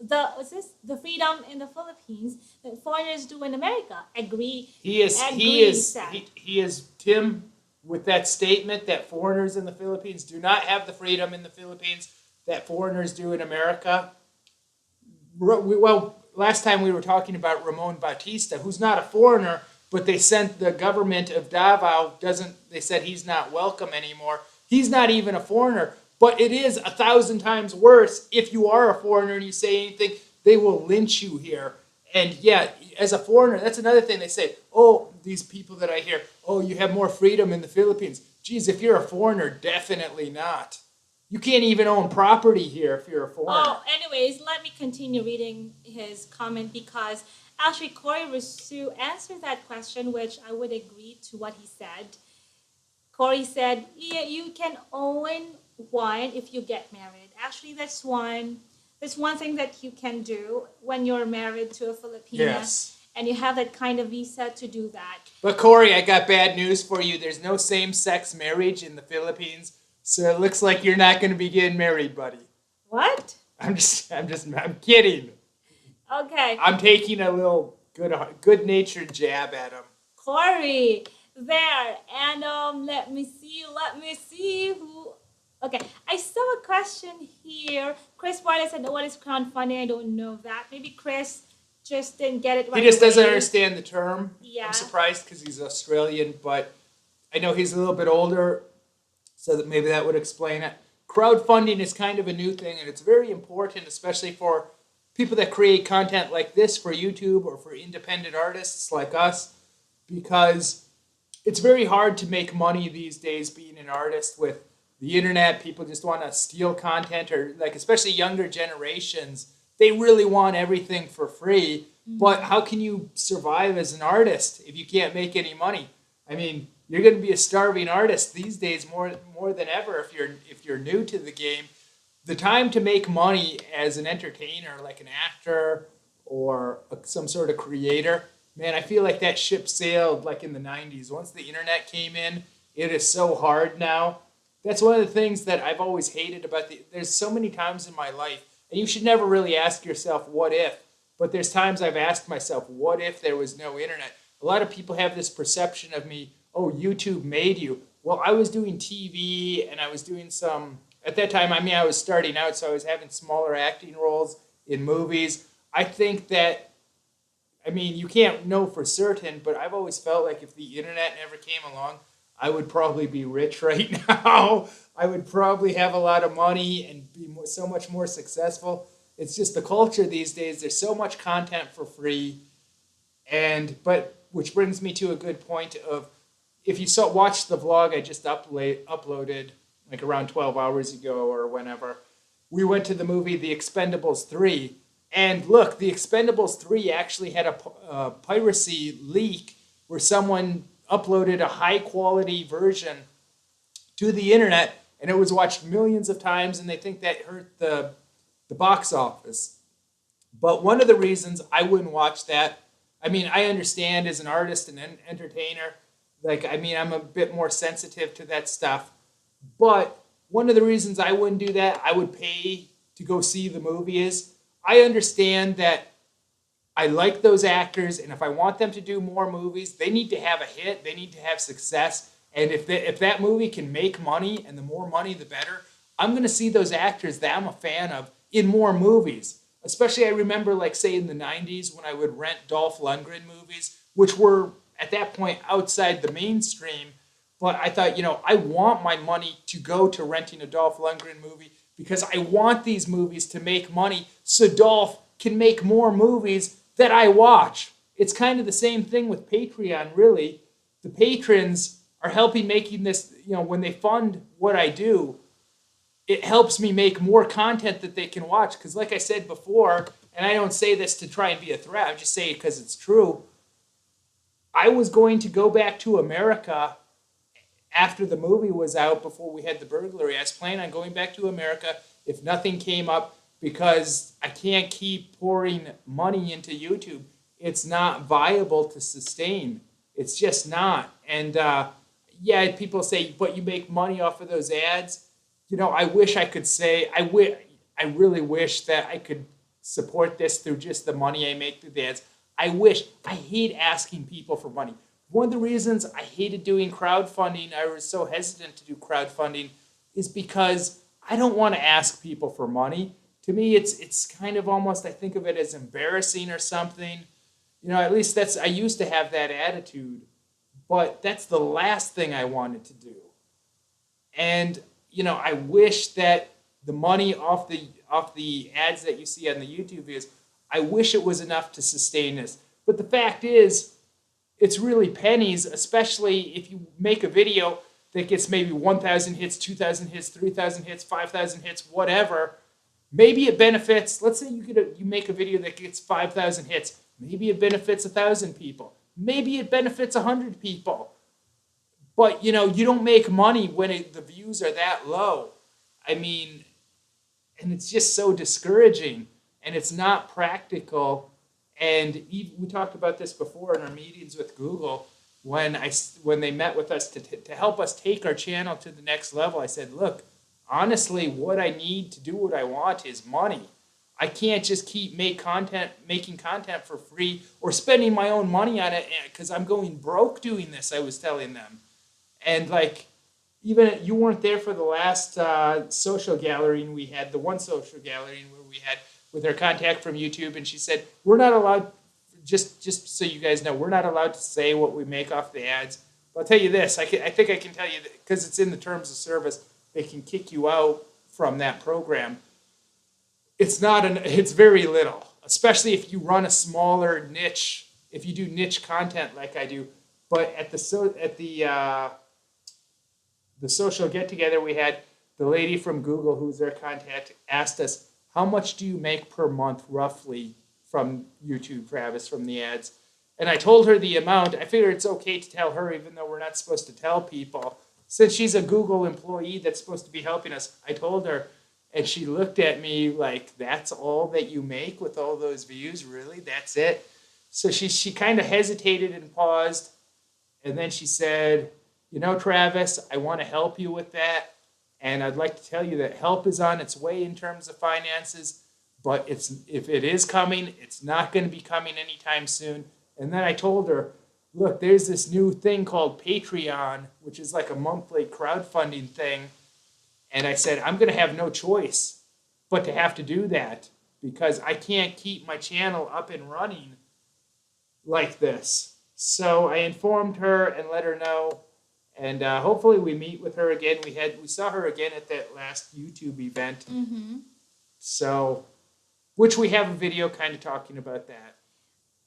S2: the freedom in the Philippines that foreigners do in America. Agree. Sad.
S1: He is Tim with that statement that foreigners in the Philippines do not have the freedom in the Philippines that foreigners do in America. Well, last time we were talking about Ramon Bautista, who's not a foreigner, but they sent the government of Davao they said he's not welcome anymore. He's not even a foreigner, but it is 1,000 times worse if you are a foreigner and you say anything, they will lynch you here. And yeah, as a foreigner, that's another thing they say. Oh, these people that I hear, oh, you have more freedom in the Philippines. Geez, if you're a foreigner, definitely not. You can't even own property here if you're a foreigner.
S2: Oh, anyways, let me continue reading his comment because actually Corey Rousseau answered that question, which I would agree to what he said. Corey said, yeah, you can own one if you get married. Actually, that's one thing that you can do when you're married to a Filipina.
S1: Yes.
S2: And you have that kind of visa to do that.
S1: But Corey, I got bad news for you. There's no same-sex marriage in the Philippines, so it looks like you're not going to be getting married, buddy.
S2: What?
S1: I'm kidding.
S2: Okay.
S1: I'm taking a little good-natured jab at him.
S2: Corey, there, and let me see who. Okay, I saw a question here. Chris Bartlett said, "What is crowdfunding?" I don't know that. Maybe Chris just didn't get it right.
S1: He just doesn't
S2: away.
S1: understand the term.
S2: Yeah.
S1: I'm surprised because he's Australian, but I know he's a little bit older, so that maybe that would explain it. Crowdfunding is kind of a new thing, and it's very important, especially for people that create content like this for YouTube or for independent artists like us, because it's very hard to make money these days being an artist with the internet. People just want to steal content, or like especially younger generations, they really want everything for free. But how can you survive as an artist if you can't make any money? I mean, you're going to be a starving artist these days more than ever if you're new to the game. The time to make money as an entertainer, like an actor or some sort of creator, man, I feel like that ship sailed like in the 90s. Once the internet came in, it is so hard now. That's one of the things that I've always hated about there's so many times in my life, and you should never really ask yourself, what if? But there's times I've asked myself, what if there was no internet? A lot of people have this perception of me, oh, YouTube made you. Well, I was doing TV, and I was doing at that time, I was starting out, so I was having smaller acting roles in movies. I think that, you can't know for certain, but I've always felt like if the internet never came along, I would probably be rich right now. I would probably have a lot of money and be so much more successful. It's just the culture these days. There's so much content for free, but which brings me to a good point of, if you watched the vlog I just uploaded like around 12 hours ago or whenever, we went to the movie The Expendables 3. And look, The Expendables 3 actually had a piracy leak where someone uploaded a high-quality version to the internet, and it was watched millions of times, and they think that hurt the box office. But one of the reasons I wouldn't watch that, I understand as an artist and an entertainer, I'm a bit more sensitive to that stuff. But one of the reasons I wouldn't do that, I would pay to go see the movie, is I understand that I like those actors, and if I want them to do more movies, they need to have a hit, they need to have success, and if that movie can make money, and the more money the better, I'm going to see those actors that I'm a fan of in more movies. Especially I remember, like, say in the 90s when I would rent Dolph Lundgren movies, which were at that point outside the mainstream, but I thought, I want my money to go to renting a Dolph Lundgren movie because I want these movies to make money so Dolph can make more movies that I watch. It's kind of the same thing with Patreon, really. The patrons are helping making this, when they fund what I do, it helps me make more content that they can watch. Because like I said before, and I don't say this to try and be a threat, I just say it because it's true, I was going to go back to America after the movie was out, before we had the burglary. I was planning on going back to America if nothing came up, because I can't keep pouring money into YouTube. It's not viable to sustain. It's just not. And yeah, people say, but you make money off of those ads. I wish I could say, I really wish that I could support this through just the money I make through the ads. I hate asking people for money. One of the reasons I hated doing crowdfunding, I was so hesitant to do crowdfunding, is because I don't want to ask people for money. To me, it's kind of almost, I think of it as embarrassing or something. At least I used to have that attitude, but that's the last thing I wanted to do. And, I wish that the money off the ads that you see on the YouTube videos, I wish it was enough to sustain this. But the fact is, it's really pennies, especially if you make a video that gets maybe 1,000 hits, 2,000 hits, 3,000 hits, 5,000 hits, whatever. Maybe it benefits, let's say you make a video that gets 5,000 hits. Maybe it benefits 1,000 people. Maybe it benefits 100 people. But, you don't make money when the views are that low. I mean, and it's just so discouraging, and it's not practical. And we talked about this before in our meetings with Google. When they met with us to help us take our channel to the next level, I said, look, honestly, what I need to do what I want is money. I can't just keep making content for free or spending my own money on it because I'm going broke doing this, I was telling them. And even you weren't there for the last social gathering we had, the one social gathering where we had with our contact from YouTube, and she said, we're not allowed, just so you guys know, we're not allowed to say what we make off the ads. But I'll tell you this, I think I can tell you, because it's in the terms of service, they can kick you out from that program. It's very little, especially if you run a smaller niche, if you do niche content like I do. But at the social get-together we had, the lady from Google, who's their contact, asked us, how much do you make per month roughly from YouTube, Travis, from the ads? And I told her the amount. I figured it's okay to tell her, even though we're not supposed to tell people. Since she's a Google employee that's supposed to be helping us, I told her, and she looked at me like, that's all that you make with all those views? Really? That's it? So she kind of hesitated and paused, and then she said, Travis, I want to help you with that. And I'd like to tell you that help is on its way in terms of finances, but if it is coming, it's not going to be coming anytime soon. And then I told her, look, there's this new thing called Patreon, which is like a monthly crowdfunding thing. And I said, I'm going to have no choice but to have to do that because I can't keep my channel up and running like this. So I informed her and let her know. And hopefully we meet with her again. We saw her again at that last YouTube event. Mm-hmm. So, which we have a video kind of talking about that.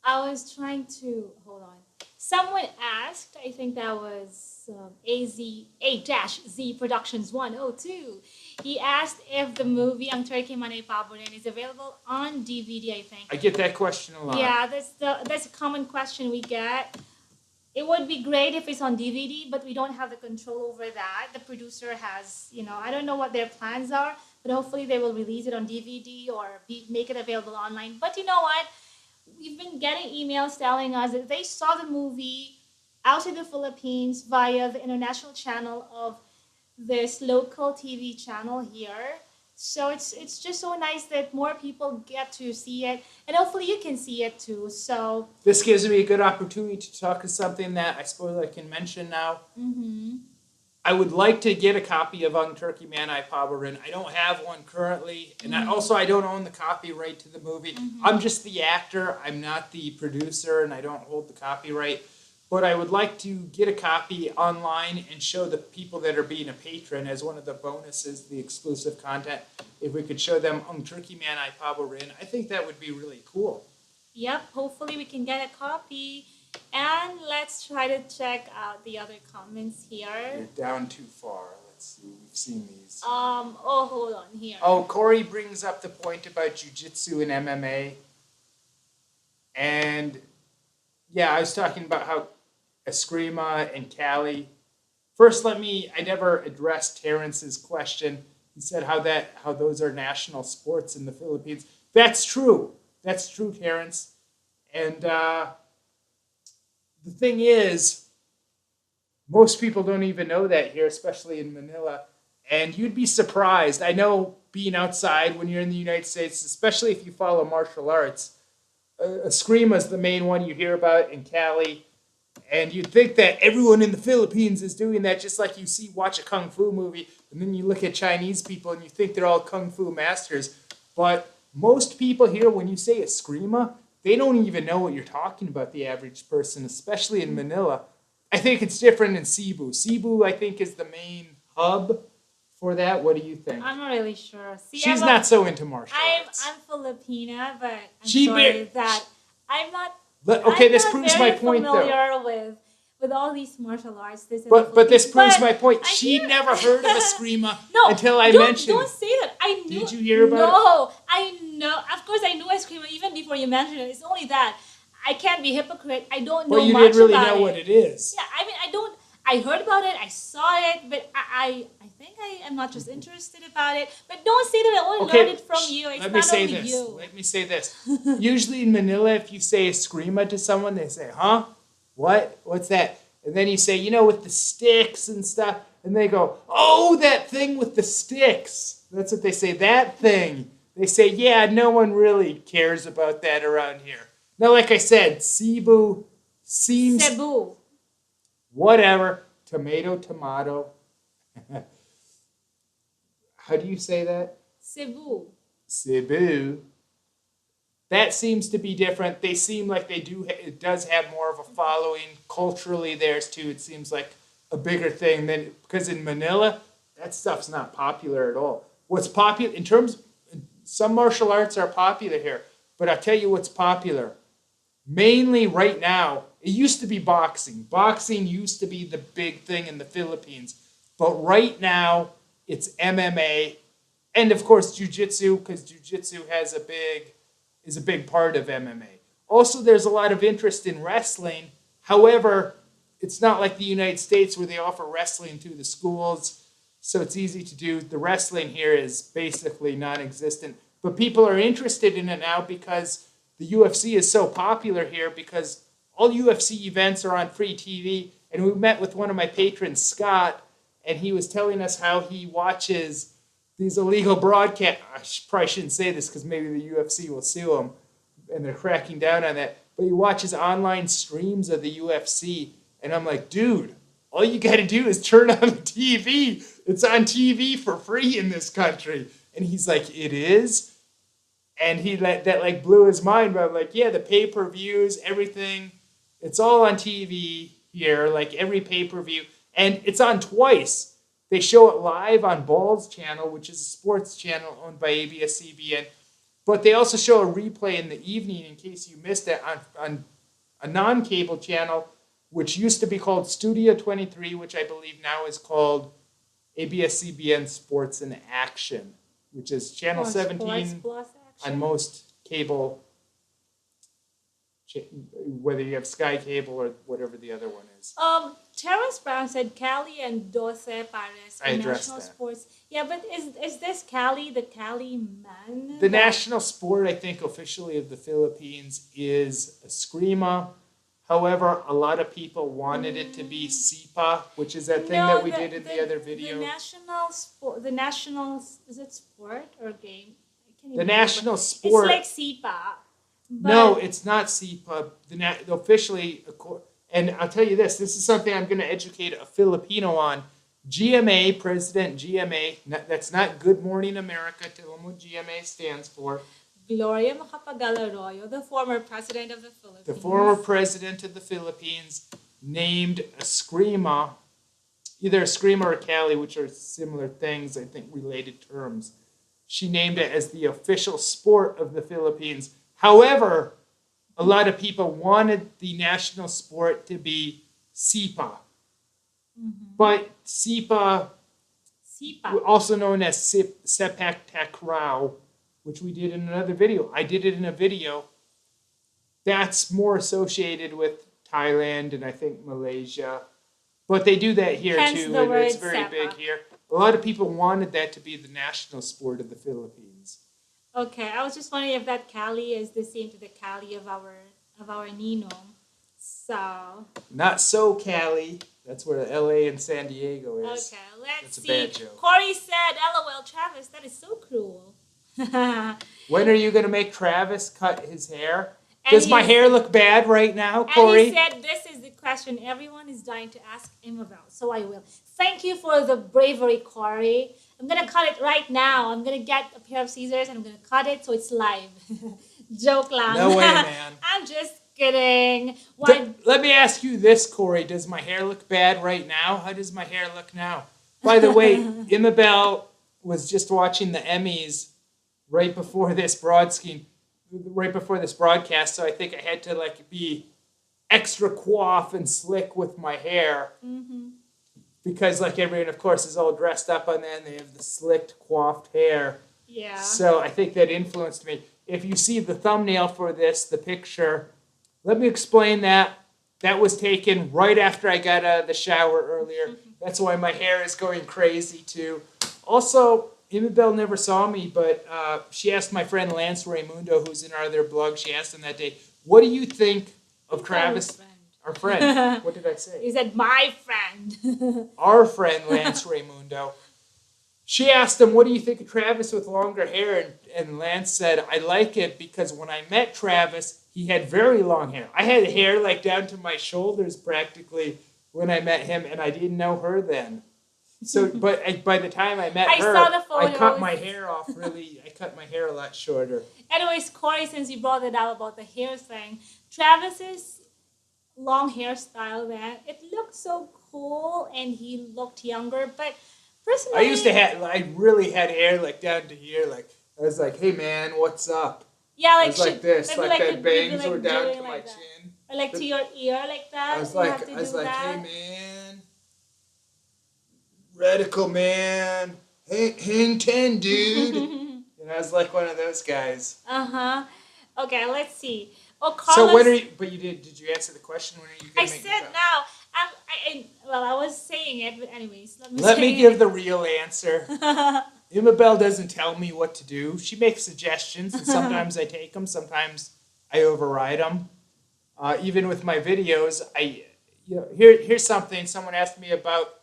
S2: I was trying to, hold on. Someone asked, I think that was A-Z Productions 102. He asked if the movie Ang Turkey Man Ay Pabo Rin is available on DVD, I think.
S1: I get that question a lot.
S2: Yeah, that's a common question we get. It would be great if it's on DVD, but we don't have the control over that. The producer has, I don't know what their plans are, but hopefully they will release it on DVD or make it available online. But you know what? We've been getting emails telling us that they saw the movie outside the Philippines via the international channel of this local TV channel here. So it's just so nice that more people get to see it, and hopefully you can see it too. So
S1: this gives me a good opportunity to talk to something that I suppose I can mention now.
S2: Mm-hmm.
S1: I would like to get a copy of Ang Turkey Man Ay Pabo Rin. I don't have one currently, and I don't own the copyright to the movie. Mm-hmm. I'm just the actor. I'm not the producer, and I don't hold the copyright. But I would like to get a copy online and show the people that are being a patron as one of the bonuses, the exclusive content. If we could show them Ang Turkey Man Ay Pabo Rin, I think that would be really cool.
S2: Yep, hopefully we can get a copy. And let's try to check out the other comments here.
S1: You're down too far. Let's see. We've seen these.
S2: Hold on here.
S1: Oh, Corey brings up the point about jiu-jitsu and MMA. And yeah, I was talking about how Eskrima and Cali. First, I never addressed Terrence's question. He said how those are national sports in the Philippines. That's true. That's true, Terrence. And the thing is, most people don't even know that here, especially in Manila. And you'd be surprised. I know being outside when you're in the United States, especially if you follow martial arts, Eskrima is the main one you hear about in Cali. And you'd think that everyone in the Philippines is doing that, just like you watch a kung fu movie, and then you look at Chinese people and you think they're all kung fu masters. But most people here, when you say Eskrima, they don't even know what you're talking about, the average person, especially in Manila. I think it's different in Cebu. Cebu, I think, is the main hub for that. What do you think?
S2: I'm not really sure. See,
S1: She's not so into martial
S2: I'm
S1: arts.
S2: Filipina, but I'm
S1: She
S2: sorry that I'm not.
S1: Okay,
S2: I'm
S1: this
S2: not
S1: proves
S2: very
S1: my point, though.
S2: familiar with all these martial arts.
S1: But this proves my point.
S2: I
S1: She'd
S2: hear-
S1: never heard of Eskrima
S2: No,
S1: until I
S2: don't
S1: mentioned.
S2: don't say that. I knew.
S1: Did you hear about it?
S2: No, I know. Of course, I knew Eskrima even before you mentioned it. It's only that I can't be hypocrite. I don't know
S1: Well, you
S2: much
S1: didn't really
S2: about
S1: know what it is.
S2: Yeah, I mean, I don't. I heard about it. I saw it, but I think I am not just interested about it. But don't say that I only learned it from you. It's
S1: Let me
S2: not
S1: say
S2: only
S1: this.
S2: you.
S1: Let me say this. Usually in Manila, if you say Eskrima to someone, they say, "Huh? What? What's that?" And then you say, with the sticks and stuff. And they go, "Oh, that thing with the sticks." That's what they say, that thing. They say, "Yeah, no one really cares about that around here." Now, like I said, Cebu seems...
S2: Cebu.
S1: Whatever. Tomato. How do you say that?
S2: Cebu.
S1: Cebu. That seems to be different. They seem like it does have more of a following. Culturally, theirs too, it seems like a bigger thing because in Manila, that stuff's not popular at all. What's popular, some martial arts are popular here, but I'll tell you what's popular. Mainly right now, it used to be boxing. Boxing used to be the big thing in the Philippines. But right now, it's MMA. And of course, jiu-jitsu, because jiu-jitsu is a big part of MMA. Also, there's a lot of interest in wrestling. However, it's not like the United States where they offer wrestling through the schools. So it's easy to do. The wrestling here is basically non-existent. But people are interested in it now because the UFC is so popular here, because all UFC events are on free TV. And we met with one of my patrons, Scott, and he was telling us how he watches these illegal broadcasts. I probably shouldn't say this because maybe the UFC will sue him, and they're cracking down on that. But he watches online streams of the UFC, and I'm like, dude, all you got to do is turn on the TV. It's on TV for free in this country. And he's like, it is? And that blew his mind. But I'm like, yeah, the pay-per-views, everything, it's all on TV here, like every pay-per-view. And it's on twice. They show it live on Ball's channel, which is a sports channel owned by ABS-CBN. But they also show a replay in the evening in case you missed it on a non-cable channel, which used to be called Studio 23, which I believe now is called ABS-CBN Sports in Action, which is channel 17 on most cable, whether you have Sky Cable or whatever the other one is.
S2: Terrence Brown said Cali and 12 Pares are national
S1: that.
S2: sports. Yeah, but is this Cali the Cali man?
S1: The national sport, I think, officially of the Philippines is Eskrima. However, a lot of people wanted it to be SIPA, which is that thing that we did in the other video.
S2: The national, is it sport or game?
S1: The national sport.
S2: It's like SIPA.
S1: No, it's not SIPA. Officially, and I'll tell you this is something I'm going to educate a Filipino on. GMA, President GMA, that's not Good Morning America, tell them what GMA stands for.
S2: Gloria Macapagal Arroyo, the former president of the Philippines.
S1: The former president of the Philippines named Eskrima, either Eskrima or Cali, which are similar things, I think related terms. She named it as the official sport of the Philippines. However, a lot of people wanted the national sport to be SIPA. Mm-hmm. But SIPA, also known as Sepak Takraw, which we did in another video. I did it in a video. That's more associated with Thailand and I think Malaysia. But they do that here too, and it's very big here. A lot of people wanted that to be the national sport of the Philippines.
S2: Okay, I was just wondering if that Cali is the same to the Cali of our Ninong. So,
S1: Not so Cali. That's where LA and San Diego is.
S2: okay, let's
S1: That's a
S2: see.
S1: bad joke.
S2: Corey said, LOL, Travis, that is so cruel.
S1: When are you going to make Travis cut his hair?
S2: And
S1: Does my
S2: he-
S1: hair look bad right now,
S2: And
S1: Corey?
S2: he said, this is the question everyone is dying to ask Imabelle, so I will. Thank you for the bravery, Corey. I'm going to cut it right now. I'm going to get a pair of scissors and I'm going to cut it so it's live. Joke lang.
S1: No way, man.
S2: I'm just kidding. Why?
S1: Let me ask you this, Corey. Does my hair look bad right now? How does my hair look now? By the way, Imabelle was just watching the Emmys right before this broadcast, so I think I had to like be extra coif and slick with my hair.
S2: Mm-hmm.
S1: Because like everyone, of course, is all dressed up on that and they have the slicked, coiffed hair.
S2: Yeah.
S1: So I think that influenced me. If you see the thumbnail for this, the picture, let me explain that. That was taken right after I got out of the shower earlier. That's why my hair is going crazy too. Also, Imabelle never saw me, but she asked my friend Lance Raymundo, who's in our other blog, she asked him that day, what do you think of Travis? Our friend. What did I say?
S2: He said, my friend.
S1: Our friend Lance Raymundo. She asked him, what do you think of Travis with longer hair? And Lance said, I like it because when I met Travis, he had very long hair. I had hair like down to my shoulders practically when I met him, and I didn't know her then. So, but by the time I met her,
S2: saw the
S1: I cut
S2: photos.
S1: my hair off really, I cut my hair a lot shorter.
S2: Anyways, Corey, since you brought it up about the hair thing, Travis's long hairstyle, then, it looked so cool and he looked younger, but personally,
S1: I really had hair like down to here, like, I was like, hey man, what's up?
S2: yeah,
S1: I was like this,
S2: maybe
S1: like that
S2: you'd be,
S1: bangs
S2: like,
S1: were down
S2: doing
S1: to my
S2: like that.
S1: chin.
S2: Or like to your ear like that.
S1: I was
S2: You
S1: like,
S2: have to do that.
S1: hey man, radical man, hang 10, dude. And I was like one of those guys.
S2: Uh-huh. Okay, let's see. Oh, Carlos.
S1: So when are you? But did you answer the question? When are you going
S2: I
S1: to make?
S2: said now. I was saying it, but anyways,
S1: Let me give the real answer. Imabelle doesn't tell me what to do. She makes suggestions, and sometimes I take them. Sometimes I override them. Even with my videos, here's something. Someone asked me about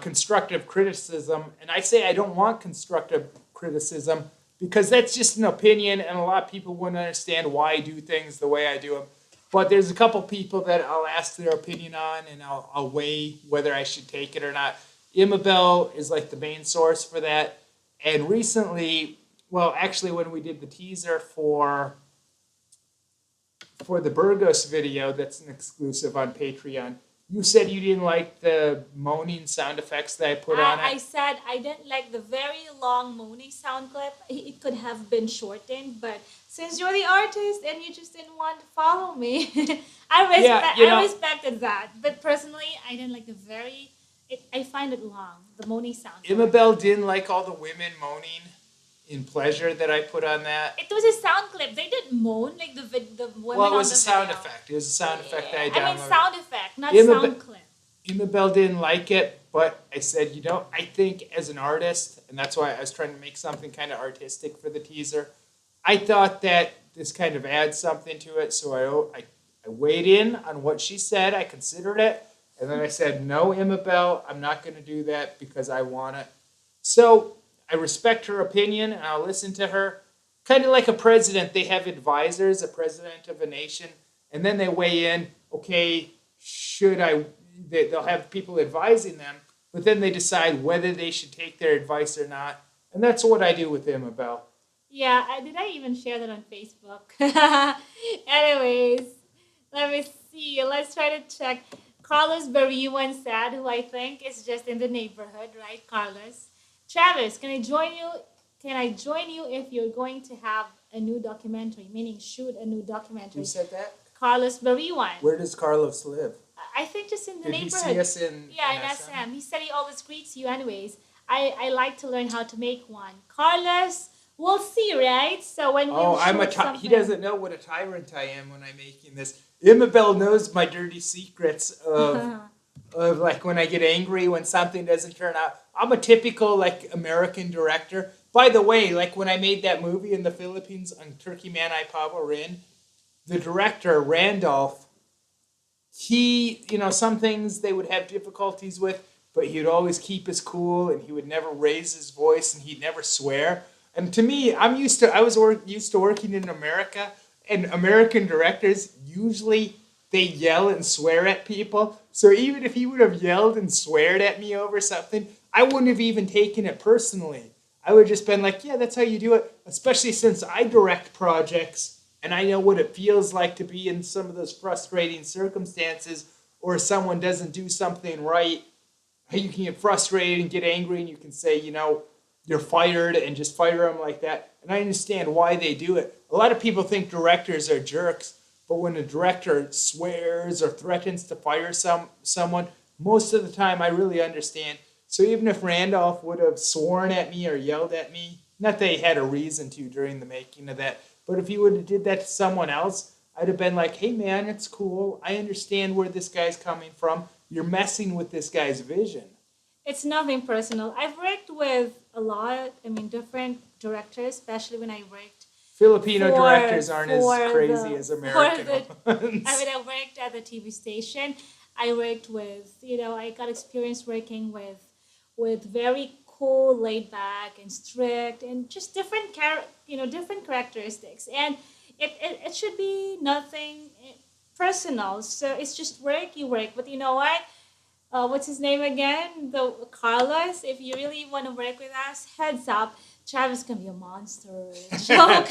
S1: constructive criticism, and I say I don't want constructive criticism because that's just an opinion, and a lot of people wouldn't understand why I do things the way I do them. But there's a couple people that I'll ask their opinion on, and I'll weigh whether I should take it or not. Imabelle is like the main source for that. And recently, well, actually, when we did the teaser for the Burgos video, that's an exclusive on Patreon, you said you didn't like the moaning sound effects that I put on it.
S2: I said I didn't like the very long moaning sound clip. It could have been shortened, but since you're the artist and you just didn't want to follow me, I respected that. But personally, I didn't like I find it long, the moaning sound clip.
S1: Imabelle didn't like all the women moaning in Pleasure that I put on that.
S2: It was a sound clip. They didn't moan like the women.
S1: Well, it was
S2: on the
S1: a sound
S2: video.
S1: effect. It was a sound effect that I downloaded.
S2: I mean sound effect, not
S1: Imabelle-
S2: sound clip.
S1: Imabelle didn't like it, but I said, I think as an artist, and that's why I was trying to make something kind of artistic for the teaser, I thought that this kind of adds something to it, so I weighed in on what she said, I considered it, and then I said, no, Imabelle, I'm not going to do that because I want it. So I respect her opinion, and I'll listen to her. Kind of like a president, they have advisors, a president of a nation, and then they weigh in, okay, they'll have people advising them, but then they decide whether they should take their advice or not. And that's what I do with Imabelle.
S2: Yeah, did I even share that on Facebook? Anyways, let me see. Let's try to check. Carlos Berriwan said, who I think is just in the neighborhood, right, Carlos? Travis, can I join you? Can I join you if you're going to have a new documentary, meaning shoot a new documentary?
S1: Who said that?
S2: Carlos Berriwan.
S1: Where does Carlos live?
S2: I think just in the
S1: Did
S2: neighborhood.
S1: he see us in
S2: SM? He said he always greets you anyways. I like to learn how to make one. Carlos, we'll see, right? So when
S1: he doesn't know what a tyrant I am when I'm making this. Imabelle knows my dirty secrets of like when I get angry when something doesn't turn out. I'm a typical like American director. By the way, like when I made that movie in the Philippines on Turkey Man I Pablo Rin, the director, Randolph, he, some things they would have difficulties with, but he would always keep his cool and he would never raise his voice and he'd never swear. And to me, I was used to working in America, and American directors usually they yell and swear at people. So even if he would have yelled and sweared at me over something, I wouldn't have even taken it personally. I would have just been like, yeah, that's how you do it. Especially since I direct projects and I know what it feels like to be in some of those frustrating circumstances, or someone doesn't do something right. You can get frustrated and get angry and you can say, you're fired, and just fire them like that. And I understand why they do it. A lot of people think directors are jerks, but when a director swears or threatens to fire someone, most of the time I really understand. So even if Randolph would have sworn at me or yelled at me, not that he had a reason to during the making of that, but if he would have did that to someone else, I'd have been like, hey man, it's cool. I understand where this guy's coming from. You're messing with this guy's vision.
S2: It's nothing personal. I've worked with different directors, especially when I worked
S1: Filipino directors aren't as crazy as American ones.
S2: I worked at the TV station. I worked with, I got experience working with very cool, laid back, and strict, and just different characteristics. And it should be nothing personal. So it's just work, you work. But you know what? What's his name again? The Carlos. If you really want to work with us, heads up. Travis can be a monster. Joke.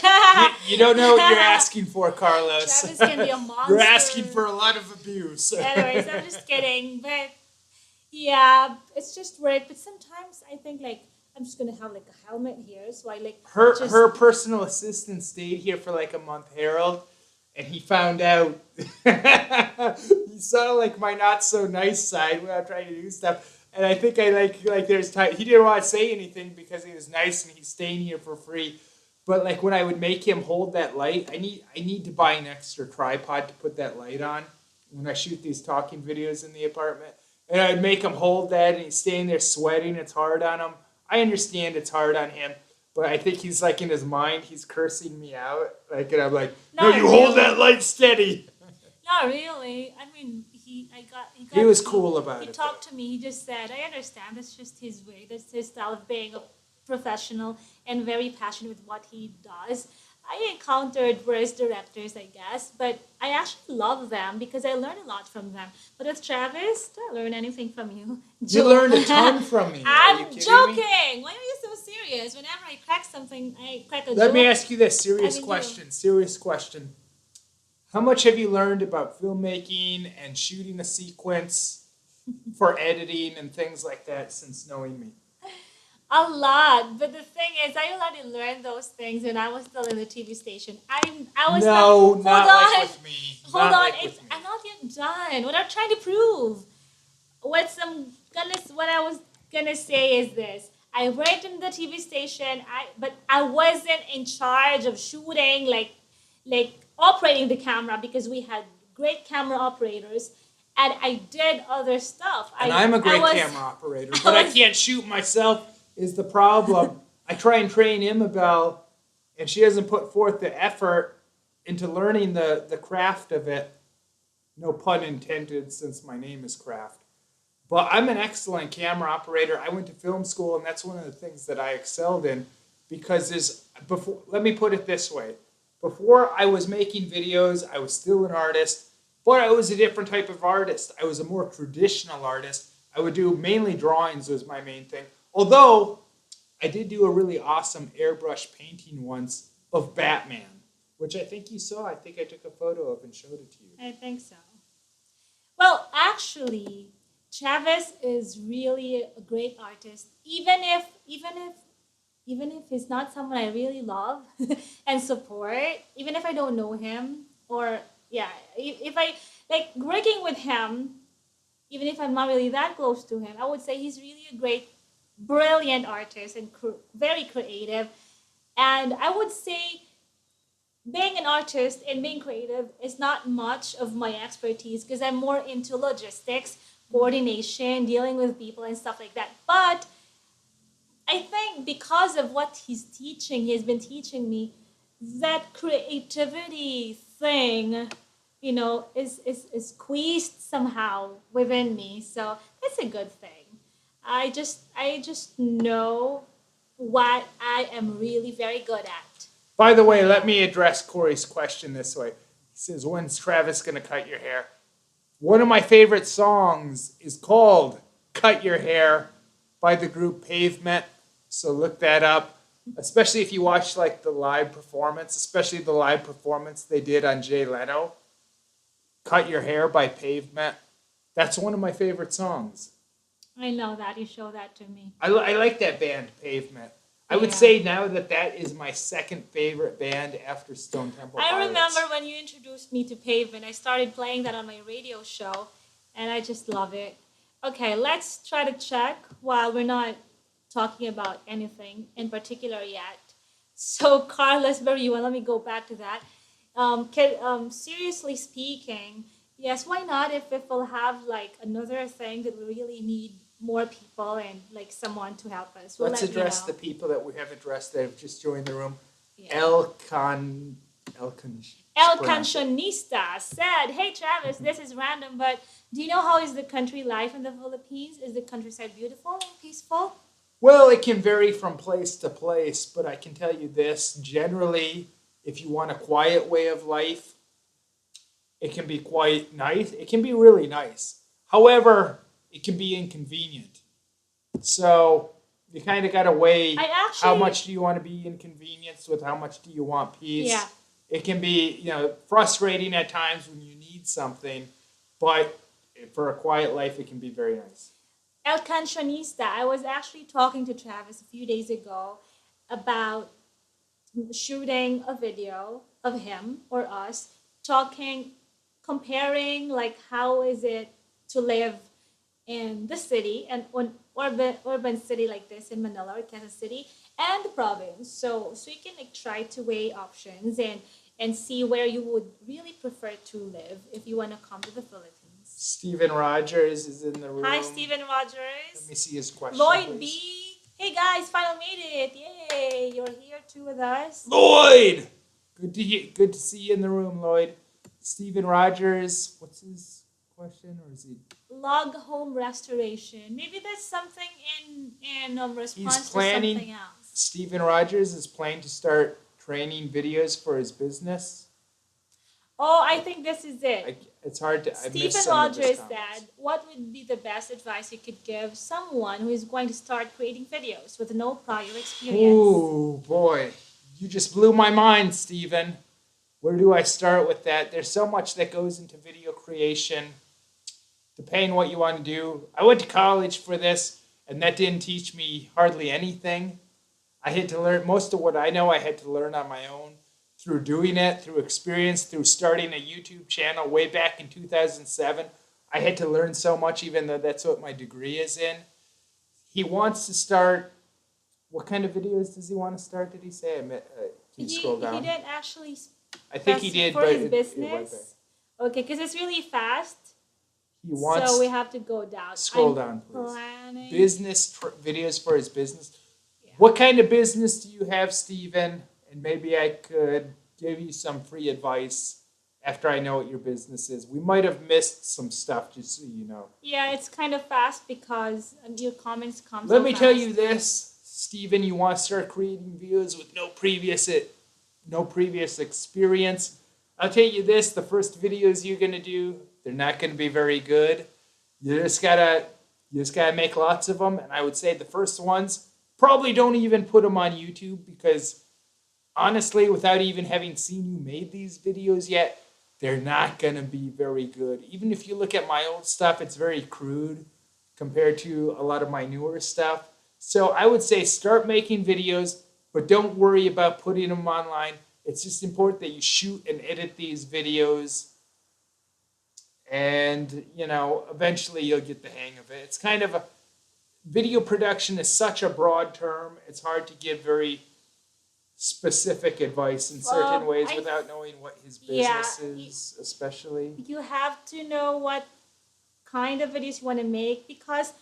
S1: You don't know what you're asking for, Carlos.
S2: Travis can be a monster.
S1: You're asking for a lot of abuse.
S2: Anyways, I'm just kidding. But yeah, it's just work. But sometimes I think I'm just gonna have a helmet here, so I
S1: her personal assistant stayed here for a month, Harold, and he found out. He saw my not so nice side when I was trying to do stuff. And I think there's time. He didn't want to say anything because he was nice and he's staying here for free. But when I would make him hold that light, I need to buy an extra tripod to put that light on when I shoot these talking videos in the apartment. And I'd make him hold that, and he's staying there sweating. It's hard on him. I understand it's hard on him, but I think he's in his mind, he's cursing me out. And I'm like, no, you really. Hold that light steady.
S2: Not really.
S1: He was cool about it.
S2: He talked to me. He just said, I understand. That's just his way. That's his style of being a professional and very passionate with what he does. I encountered worse directors, I guess, but I actually love them because I learn a lot from them. But with Travis, do I learn anything from you?
S1: You learned a ton from me.
S2: I'm joking. Me? Why are you so serious? Whenever I crack something, I crack a joke.
S1: Let me ask you this serious question. How much have you learned about filmmaking and shooting a sequence for editing and things like that since knowing me?
S2: A lot, but the thing is, I already learned those things when I was still in the TV station. I was
S1: not like with me.
S2: Hold on, I'm not yet done. What I'm trying to prove, what I was gonna say is this: I worked in the TV station, but I wasn't in charge of shooting, like operating the camera, because we had great camera operators. And I did other stuff.
S1: I'm a great camera operator, but I can't shoot myself. Is the problem. I try and train Imabelle, and she doesn't put forth the effort into learning the craft of it. No pun intended, since my name is Craft. But I'm an excellent camera operator. I went to film school, and that's one of the things that I excelled in, because let me put it this way. Before I was making videos, I was still an artist, but I was a different type of artist. I was a more traditional artist. I would do mainly drawings was my main thing. Although, I did do a really awesome airbrush painting once of Batman, which I think you saw. I think I took a photo of and showed it to you.
S2: I think so. Well, actually, Travis is really a great artist. Even if he's not someone I really love and support, even if I don't know him, or if I working with him, even if I'm not really that close to him, I would say he's really a brilliant artist and very creative. And I would say being an artist and being creative is not much of my expertise, because I'm more into logistics, coordination, dealing with people and stuff like that. But I think because of what he's been teaching me, that creativity thing, is squeezed somehow within me. So that's a good thing. I just know what I am really very good at.
S1: By the way, let
S2: Yeah.
S1: me address Corey's question this way. He says, when's Travis going to cut your hair? One of my favorite songs is called Cut Your Hair by the group Pavement. So look that up. Especially if you watch like the live performance, especially the live performance they did on Jay Leno. Cut Your Hair by Pavement. That's one of my favorite songs.
S2: I know that you show that to me.
S1: I like that band, Pavement. I would
S2: Yeah.
S1: say now that is my second favorite band after Stone Temple
S2: I
S1: Pilots.
S2: remember when you introduced me to Pavement, I started playing that on my radio show, and I just love it. Okay, let's try to check while we're not talking about anything in particular yet. So, Carlos Berrua, let me go back to that. Seriously speaking, yes, why not if we'll have like another thing that we really need more people and like someone to help us. We'll
S1: Let's
S2: let you
S1: address
S2: know.
S1: the people that we have addressed that have just joined the room.
S2: Yeah.
S1: El
S2: El Cancionista said, "Hey Travis, this is random, but do you know how is the country life in the Philippines? Is the countryside beautiful and peaceful?"
S1: Well, it can vary from place to place, but I can tell you this. Generally, if you want a quiet way of life, it can be quite nice. It can be really nice. However, it can be inconvenient. So you kind of got to weigh
S2: I
S1: how
S2: actually,
S1: much do you want to be inconvenienced with how much do you want peace.
S2: yeah,
S1: It can be, frustrating at times when you need something, but for a quiet life, it can be very nice.
S2: El Cancionista. I was actually talking to Travis a few days ago about shooting a video of him or us talking, comparing like how is it to live in the city and on urban city like this in Manila or Kansas City and the province. So you can like try to weigh options and see where you would really prefer to live if you want to come to the Philippines.
S1: Stephen Rogers is in the room.
S2: Hi, Stephen
S1: Let
S2: Rogers.
S1: me see his question.
S2: Lloyd
S1: please.
S2: B. Hey guys, finally made it! Yay! You're here too with us.
S1: Lloyd! Good to see you in the room, Lloyd. Stephen Rogers, what's his question? Or is he?
S2: Log home restoration. Maybe that's something in response
S1: He's
S2: to
S1: planning.
S2: something else.
S1: Stephen Rogers is planning to start training videos for his business.
S2: Oh, I think this is it.
S1: It's hard to. I
S2: Stephen
S1: missed some of his
S2: Rogers
S1: comments.
S2: said, "What would be the best advice you could give someone who is going to start creating videos with no prior experience?"
S1: Ooh, boy. You just blew my mind, Stephen. Where do I start with that? There's so much that goes into video creation, depending what you want to do. I went to college for this, and that didn't teach me hardly anything. I had to learn most of what I know. I had to learn on my own through doing it, through experience, through starting a YouTube channel way back in 2007. I had to learn so much, even though that's what my degree is in. He wants to start. What kind of videos does he want to start? Did he say? Can you scroll down?
S2: He didn't actually
S1: I think he did,
S2: for
S1: but
S2: his
S1: it went there.
S2: business. Okay, because it's really fast.
S1: He wants.
S2: So we have to go down.
S1: Scroll
S2: I'm
S1: down, please.
S2: Planning.
S1: Business videos for his business.
S2: Yeah.
S1: What kind of business do you have, Stephen? And maybe I could give you some free advice after I know what your business is. We might have missed some stuff, just so you know.
S2: Yeah, it's kind of fast because your comments come.
S1: Let
S2: so
S1: me
S2: fast.
S1: tell you this, Stephen. You want to start creating videos with no previous experience. I'll tell you this: the first videos you're gonna do, they're not gonna be very good. You just gotta make lots of them. And I would say the first ones probably don't even put them on YouTube because honestly, without even having seen you made these videos yet, they're not gonna be very good. Even if you look at my old stuff, it's very crude compared to a lot of my newer stuff. So I would say start making videos, but don't worry about putting them online. It's just important that you shoot and edit these videos, and eventually you'll get the hang of it. It's kind of video production is such a broad term. It's hard to give very specific advice in certain ways without knowing what his business is, especially.
S2: You have to know what kind of videos you want to make, because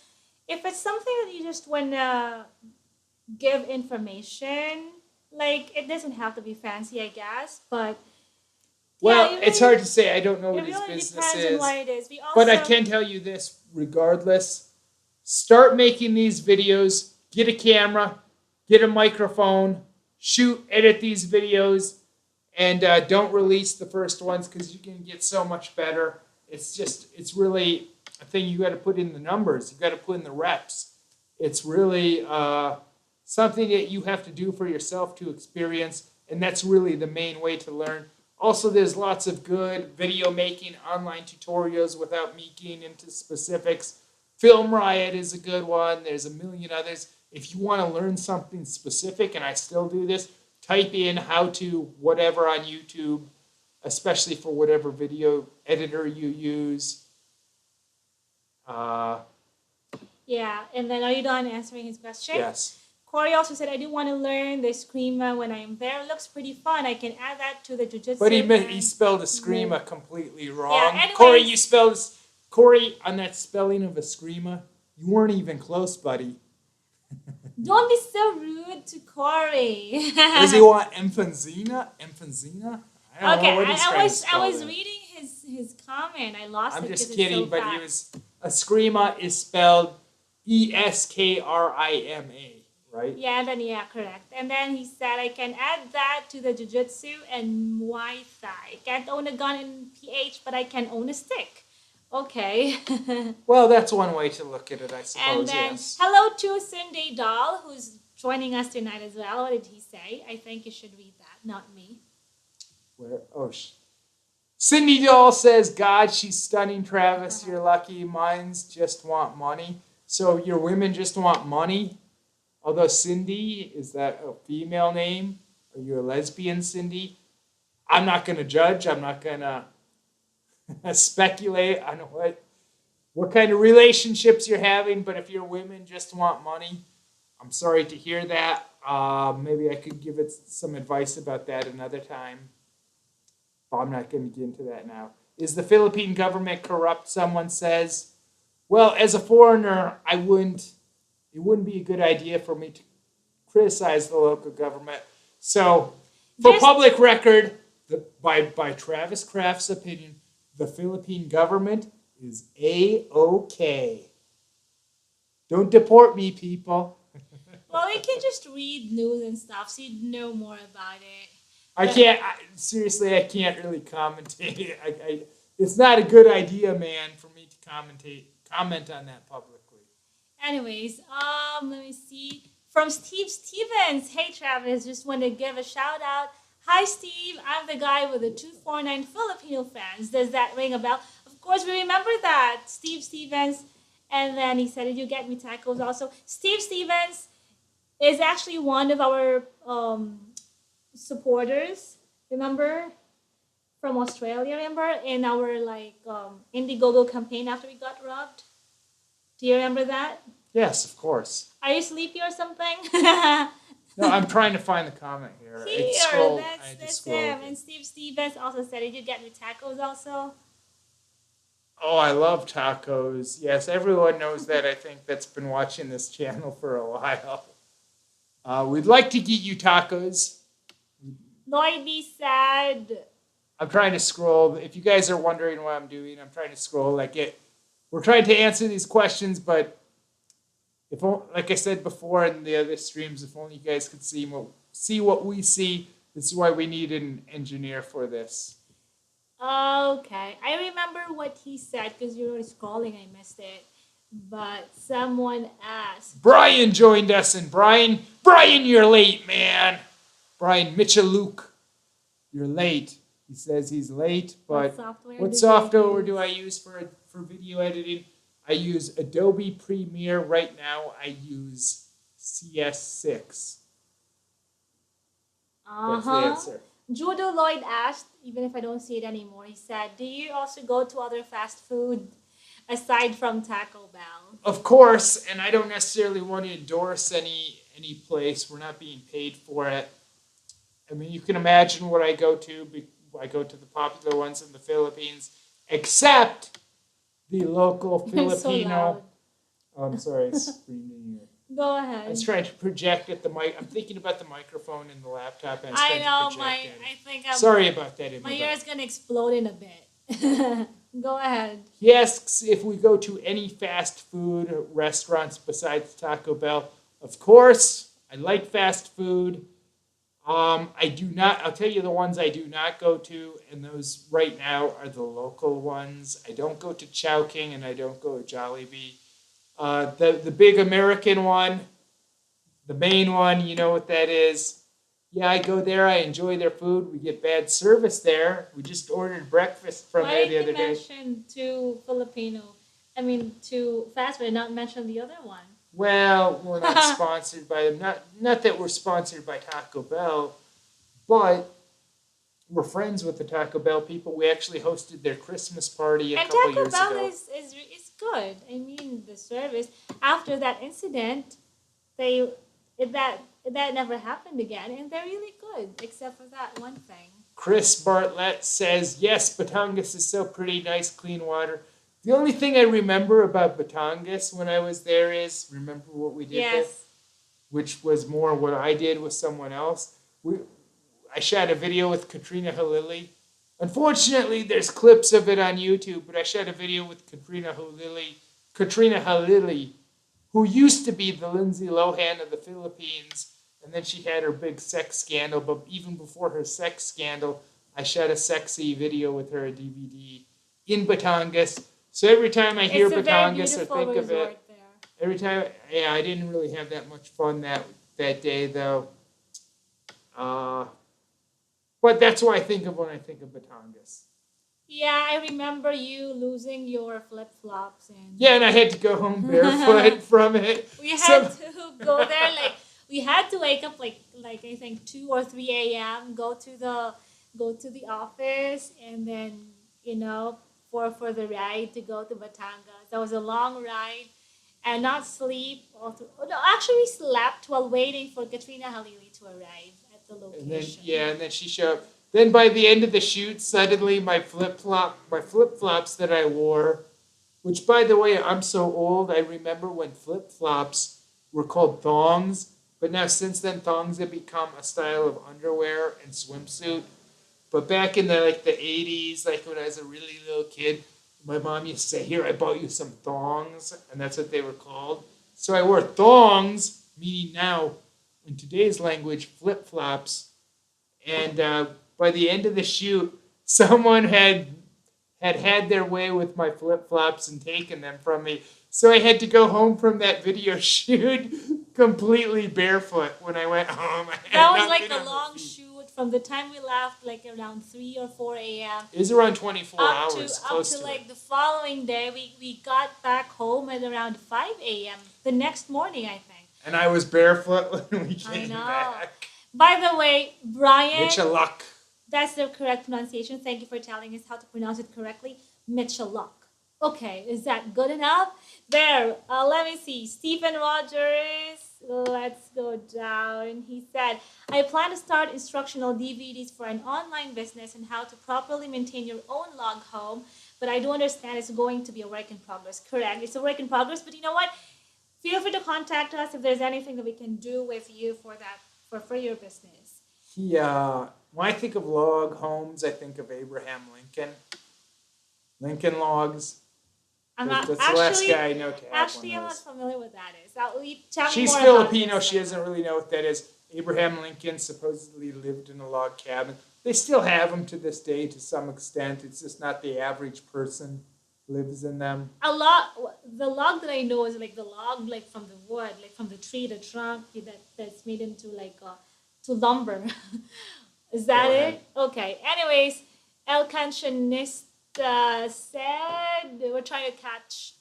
S2: if it's something that you just want to give information, like it doesn't have to be fancy, I guess, but
S1: Well,
S2: it
S1: it's
S2: really,
S1: hard to say. I don't know
S2: it
S1: what his
S2: really
S1: business
S2: depends on
S1: is.
S2: what it is. We
S1: But I
S2: also,
S1: can tell you this, regardless, start making these videos, get a camera, get a microphone, shoot, edit these videos, and don't release the first ones because you can get so much better. It's really a thing you got to put in the numbers. You got to put in the reps. It's really something that you have to do for yourself to experience, and that's really the main way to learn. Also, there's lots of good video making online tutorials without me getting into specifics. Film Riot is a good one. There's a million others. If you want to learn something specific, and I still do this, type in how to whatever on YouTube, especially for whatever video editor you use.
S2: yeah. And then, are you done answering his question?
S1: Yes.
S2: Corey also said, I do want to learn the Screama when I am there. It looks pretty fun. I can add that to the jujitsu.
S1: But he spelled a Screama completely wrong.
S2: Yeah, anyways.
S1: Corey, you spelled Corey on that spelling of a Screama. You weren't even close, buddy.
S2: Don't be so rude to Corey.
S1: Does he want emphysema? Emphysema? I don't know what he's trying to spell
S2: I was
S1: there.
S2: reading his comment. I lost it.
S1: I'm just
S2: 'cause
S1: kidding,
S2: it's so
S1: but
S2: fast.
S1: he was a Screama is spelled Eskrima, right?
S2: Yeah, then correct. And then he said, I can add that to the jujitsu and Muay Thai. Can't own a gun in PH, but I can own a stick. Okay.
S1: Well, that's one way to look at it, I suppose.
S2: And then,
S1: yes.
S2: hello to Cindy Doll, who's joining us tonight as well. What did he say? I think you should read that, not me.
S1: Where? Oh, Cindy Doll says, God, she's stunning, Travis. You're lucky. Mine's just want money. So your women just want money? Although Cindy, is that a female name? Are you a lesbian, Cindy? I'm not going to judge. I'm not going to speculate on what kind of relationships you're having. But if your women just want money, I'm sorry to hear that. Maybe I could give it some advice about that another time. But I'm not going to get into that now. Is the Philippine government corrupt? Someone says. Well, as a foreigner, it wouldn't be a good idea for me to criticize the local government. So, for public record, by Travis Kraft's opinion, the Philippine government is A-OK. Don't deport me, people.
S2: Well, you can just read news and stuff, so you'd know more about it.
S1: I can't really commentate. It's not a good idea, man, for me to comment on that publicly.
S2: Anyways, let me see. From Steve Stevens. Hey, Travis, just want to give a shout out. Hi, Steve. I'm the guy with the 249 Filipino fans. Does that ring a bell? Of course, we remember that. Steve Stevens. And then he said, did you get me tacos also? Steve Stevens is actually one of our supporters. Remember? From Australia, remember? In our Indiegogo campaign after we got robbed. Do you remember that?
S1: Yes, of course.
S2: Are you sleepy or something?
S1: No, I'm trying to find the comment here.
S2: That's him. And Steve Stevens also said, did you get me tacos also?
S1: Oh, I love tacos. Yes, everyone knows that, I think, that's been watching this channel for a while. We'd like to get you tacos.
S2: Lloyd B. said...
S1: I'm trying to scroll. If you guys are wondering what I'm doing, I'm trying to scroll. We're trying to answer these questions, but like I said before in the other streams, if only you guys could see what we see. This is why we need an engineer for this.
S2: Okay. I remember what he said because you were scrolling. I missed it. But someone asked.
S1: Brian joined us, and Brian, you're late, man. Brian Michaluk, you're late. He says he's late, but what software do I use for video editing? I use Adobe Premiere. Right now, I use CS6. That's the answer.
S2: Judo Lloyd asked, even if I don't see it anymore, he said, do you also go to other fast food aside from Taco Bell?
S1: Of course, and I don't necessarily want to endorse any place. We're not being paid for it. I mean, you can imagine what I go to. I go to the popular ones in the Philippines, except the local Filipino.
S2: So
S1: oh, I'm sorry, I screamed in your ear.
S2: Go
S1: I was
S2: ahead.
S1: trying to project at the mic. I'm thinking about the microphone and the laptop, and I was
S2: I
S1: trying to
S2: know
S1: project at
S2: I
S1: it.
S2: think
S1: Sorry about that,
S2: my
S1: Imabelle.
S2: ear is gonna explode in a bit. Go ahead.
S1: He asks if we go to any fast food restaurants besides Taco Bell. Of course, I like fast food. I do not. I'll tell you the ones I do not go to, and those right now are the local ones. I don't go to Chowking, and I don't go to Jollibee. The big American one, the main one, you know what that is. Yeah, I go there. I enjoy their food. We get bad service there. We just ordered breakfast from
S2: Why
S1: there the
S2: did you
S1: other day.
S2: mention two Filipino? I mean, two fast food, and not mention the other one.
S1: Well, we're not sponsored by them. Not that we're sponsored by Taco Bell, but we're friends with the Taco Bell people. We actually hosted their Christmas party a
S2: And
S1: couple
S2: Taco
S1: years
S2: Bell
S1: ago.
S2: is good. I mean, the service after that incident, they that that never happened again, and they're really good, except for that one thing.
S1: Chris Bartlett says, yes, Batangas is so pretty, nice, clean water. The only thing I remember about Batangas when I was there is, remember what we did there?
S2: Yes.
S1: Which was more what I did with someone else. I shot a video with Katrina Halili. Unfortunately, there's clips of it on YouTube, but I shot a video with Katrina Halili, who used to be the Lindsay Lohan of the Philippines, and then she had her big sex scandal. But even before her sex scandal, I shot a sexy video with her, a DVD, in Batangas. So every time I hear
S2: It's a very
S1: Batangas or
S2: beautiful
S1: think of
S2: resort
S1: it,
S2: there.
S1: every time, yeah, I didn't really have that much fun that day though. Uh, but that's what I think of when I think of Batangas.
S2: Yeah, I remember you losing your flip flops and
S1: Yeah, and I had to go home barefoot from it.
S2: we had
S1: So
S2: to go there like we had to wake up like I think 2 or 3 a.m. Go to the office and then for the ride to go to Batangas. That was a long ride and not sleep. No, actually we slept while waiting for Katrina Halili to arrive at the
S1: and then
S2: location.
S1: yeah, and then she showed up. Then by the end of the shoot, suddenly my flip flops that I wore, which by the way, I'm so old. I remember when flip flops were called thongs, but now since then thongs have become a style of underwear and swimsuit. But back in the 80s, like when I was a really little kid, my mom used to say, "Here, I bought you some thongs," and that's what they were called. So I wore thongs, meaning now, in today's language, flip flops. And by the end of the shoot, someone had their way with my flip flops and taken them from me. So I had to go home from that video shoot completely barefoot when I went home. I had
S2: That was like
S1: nothing
S2: a
S1: on my
S2: long
S1: feet.
S2: shoot from the time we left, like around 3 or 4 a.m.
S1: It was around 24
S2: up to
S1: hours,
S2: up
S1: close
S2: to
S1: to
S2: like
S1: it.
S2: the following day. We got back home at around 5 a.m. the next morning, I think.
S1: And I was barefoot when we
S2: I
S1: came
S2: know.
S1: back.
S2: By the way, Brian,
S1: Mitchell-luck.
S2: that's the correct pronunciation. Thank you for telling us how to pronounce it correctly. Mitchell. Okay, is that good enough? There, let me see. Stephen Rogers, let's go down. He said, I plan to start instructional DVDs for an online business and how to properly maintain your own log home, but I do understand it's going to be a work in progress. Correct, it's a work in progress, but you know what? Feel free to contact us if there's anything that we can do with you for your business.
S1: When I think of log homes, I think of Abraham Lincoln. Lincoln logs.
S2: I'm not
S1: That's the last guy I know to have
S2: actually
S1: one
S2: I'm
S1: of
S2: not
S1: those.
S2: familiar with that is. Tell me
S1: She's
S2: more
S1: Filipino.
S2: about this.
S1: She doesn't really know what that is. Abraham Lincoln supposedly lived in a log cabin. They still have them to this day to some extent. It's just not the average person lives in them.
S2: The log that I know is like the log like from the wood, like from the tree, the trunk that's made into to lumber. Is that
S1: Go ahead.
S2: it? Okay. Anyways, El Cancionista said we're trying to catch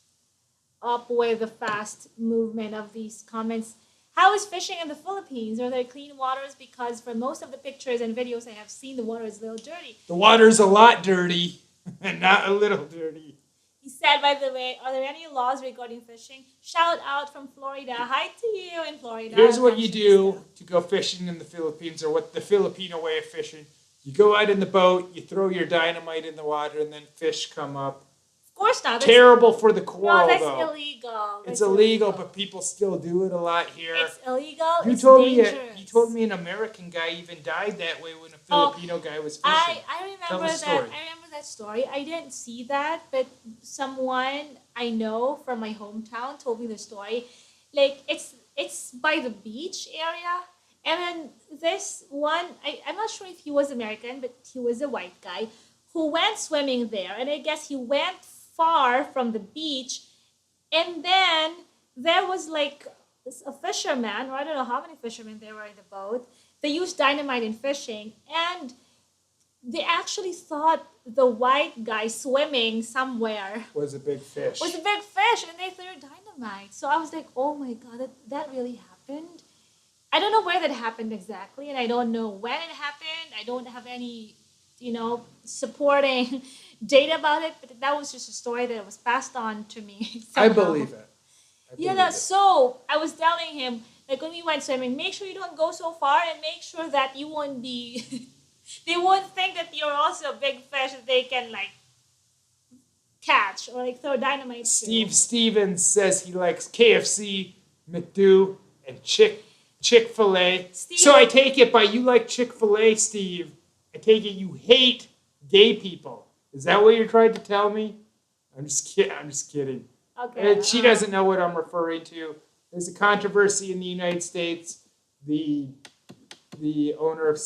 S2: up with the fast movement of these comments. How is fishing in the Philippines? Are there clean waters? Because for most of the pictures and videos I have seen, the water is a little dirty.
S1: The water's a lot dirty, and not a little dirty.
S2: He said, by the way, are there any laws regarding fishing? Shout out from Florida. Hi to you in Florida.
S1: Here's what you do to go fishing in the Philippines, or what the Filipino way of fishing. You go out in the boat, you throw your dynamite in the water, and then fish come up.
S2: Of course not.
S1: Terrible for the
S2: No,
S1: coral,
S2: that's
S1: though.
S2: illegal.
S1: It's illegal, but people still do it a lot here.
S2: It's illegal.
S1: You
S2: It's
S1: told
S2: dangerous.
S1: you told me an American guy even died that way when a Filipino guy was fishing.
S2: I
S1: Tell
S2: remember
S1: the story.
S2: that. I remember that story. I didn't see that, but someone I know from my hometown told me the story. Like it's by the beach area, and then this one I'm not sure if he was American, but he was a white guy who went swimming there, and I guess he went far from the beach, and then there was like a fisherman, or I don't know how many fishermen there were in the boat. They used dynamite in fishing, and they actually thought the white guy swimming somewhere
S1: Was a big fish.
S2: was a big fish, and they threw dynamite. So I was like, oh my god, that really happened. I don't know where that happened exactly, and I don't know when it happened. I don't have any, supporting data about it, but that was just a story that was passed on to me.
S1: I
S2: somehow.
S1: believe it.
S2: So I was telling him, like when we went swimming, make sure you don't go so far, and make sure that you won't be, they won't think that you're also a big fish that they can like catch or like throw dynamite to.
S1: Steve Stevens says he likes KFC, McDo, and Chick-fil-A.
S2: Steve-
S1: So I take it by you like Chick-fil-A, Steve. I take it you hate gay people. Is that what you're trying to tell me? I'm just kidding.
S2: Okay.
S1: And she doesn't know what I'm referring to. There's a controversy in the United States. The owner of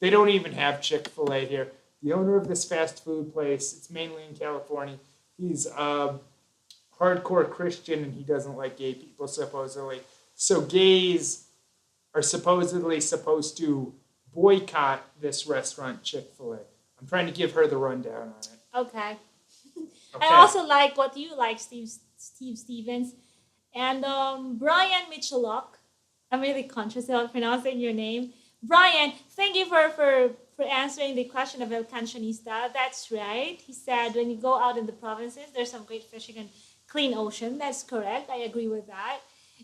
S1: they don't even have Chick-fil-A here. The owner of this fast food place, it's mainly in California. He's a hardcore Christian and he doesn't like gay people supposedly. So gays are supposedly supposed to boycott this restaurant, Chick-fil-A. I'm trying to give her the rundown on it.
S2: Okay.
S1: Okay.
S2: I also like what you like, Steve Stevens. And Brian Michalok. I'm really conscious about pronouncing your name. Brian, thank you for answering the question of El Cancionista. That's right. He said when you go out in the provinces, there's some great fishing and clean ocean. That's correct. I agree with that.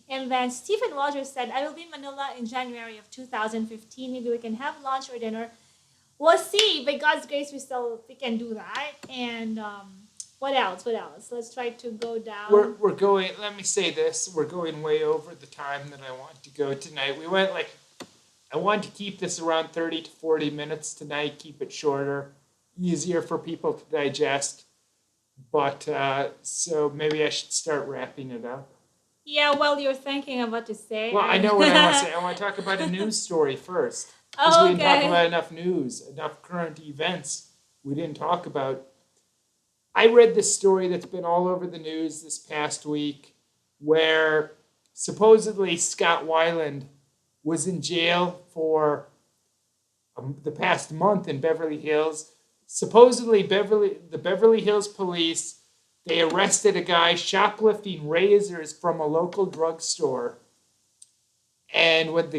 S2: And then Stephen Rogers said, I will be in Manila in January of 2015. Maybe we can have lunch or dinner. We'll see. By God's grace, we can do that. And what else? Let's try to go down.
S1: We're going, let me say this, we're going way over the time that I want to go tonight. I want to keep this around 30 to 40 minutes tonight, keep it shorter, easier for people to digest. But, so maybe I should start wrapping it up.
S2: Yeah, well, you're thinking of what to say.
S1: Well, I know what I want to say. I want to talk about a news story first. Because
S2: Oh,
S1: we didn't talk
S2: okay.
S1: about enough news, enough current events we didn't talk about. I read this story that's been all over the news this past week where supposedly Scott Weiland was in jail for the past month in Beverly Hills. Supposedly, the Beverly Hills police, they arrested a guy shoplifting razors from a local drugstore. And when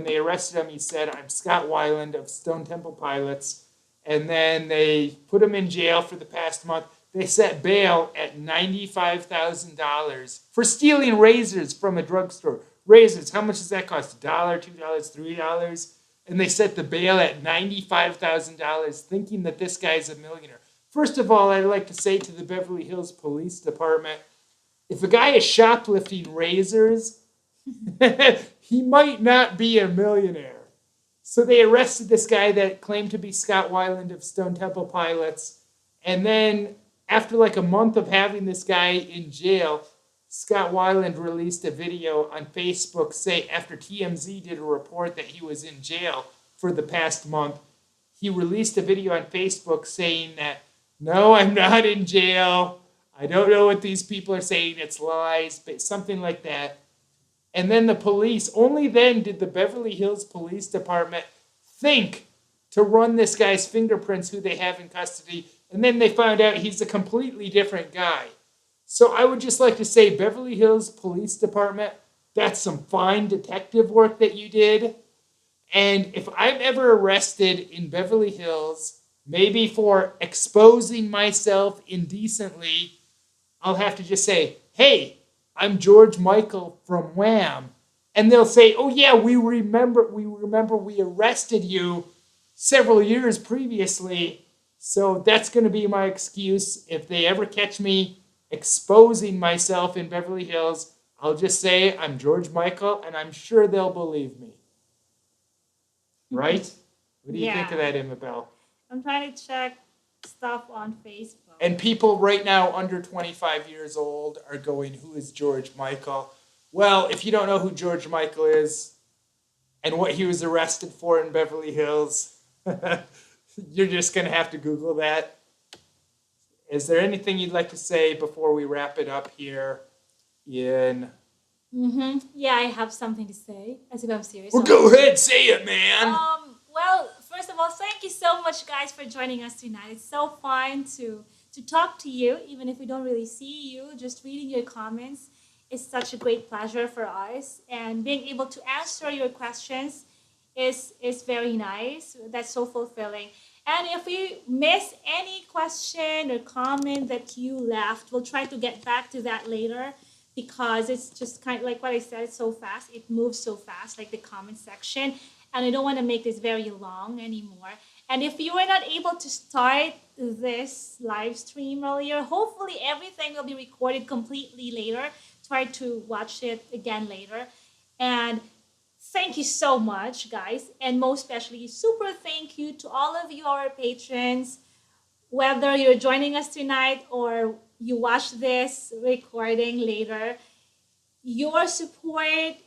S1: they arrested him, he said, I'm Scott Weiland of Stone Temple Pilots. And then they put him in jail for the past month. They set bail at $95,000 for stealing razors from a drugstore. Razors, how much does that cost? $1, $2, $3? And they set the bail at $95,000, thinking that this guy's a millionaire. First of all, I'd like to say to the Beverly Hills Police Department, if a guy is shoplifting razors, he might not be a millionaire. So they arrested this guy that claimed to be Scott Weiland of Stone Temple Pilots. And then after like a month of having this guy in jail, Scott Weiland released a video on Facebook after TMZ did a report that he was in jail for the past month. He released a video on Facebook saying that, no, I'm not in jail. I don't know what these people are saying. It's lies, but something like that. And then only then did the Beverly Hills Police Department think to run this guy's fingerprints, who they have in custody. And then they found out he's a completely different guy. So I would just like to say, Beverly Hills Police Department, that's some fine detective work that you did. And if I'm ever arrested in Beverly Hills, maybe for exposing myself indecently, I'll have to just say, hey, I'm George Michael from Wham. And they'll say, oh yeah, we remember we arrested you several years previously So that's going to be my excuse. If they ever catch me exposing myself in Beverly Hills, I'll just say I'm George Michael, and I'm sure they'll believe me. Right? What do you think of that, Imabelle?
S2: I'm trying to check stuff on Facebook.
S1: And people right now under 25 years old are going, who is George Michael? Well, if you don't know who George Michael is and what he was arrested for in Beverly Hills, you're just going to have to Google that. Is there anything you'd like to say before we wrap it up here, Ian?
S2: Yeah, I have something to say. As if I'm serious.
S1: Well, go ahead, say it, man.
S2: Well, first of all, thank you so much, guys, for joining us tonight. It's so fun to talk to you, even if we don't really see you. Just reading your comments is such a great pleasure for us, and being able to answer your questions is very nice. That's so fulfilling. And if we miss any question or comment that you left, we'll try to get back to that later, because it's just kind of like what I said, it's so fast. It moves so fast, like the comment section. And I don't want to make this very long anymore. And if you were not able to start this live stream earlier, hopefully everything will be recorded completely later. Try to watch it again later. And thank you so much, guys. And most especially, super thank you to all of you, our patrons. Whether you're joining us tonight or you watch this recording later, your support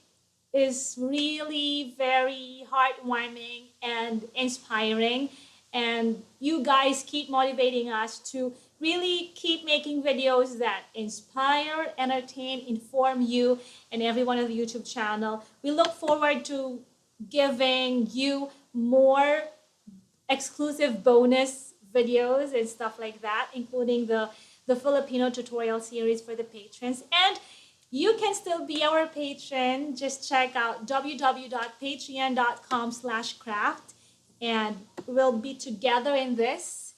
S2: is really very heartwarming and inspiring. And you guys keep motivating us to really keep making videos that inspire, entertain, inform you and everyone on the YouTube channel. We look forward to giving you more exclusive bonus videos and stuff like that, including the Filipino tutorial series for the patrons. And you can still be our patron. Just check out www.patreon.com/craft, and we'll be together in this.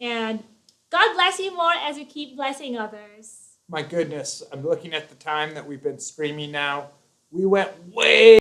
S2: And God bless you more as you keep blessing others.
S1: My goodness, I'm looking at the time that we've been streaming now. We went way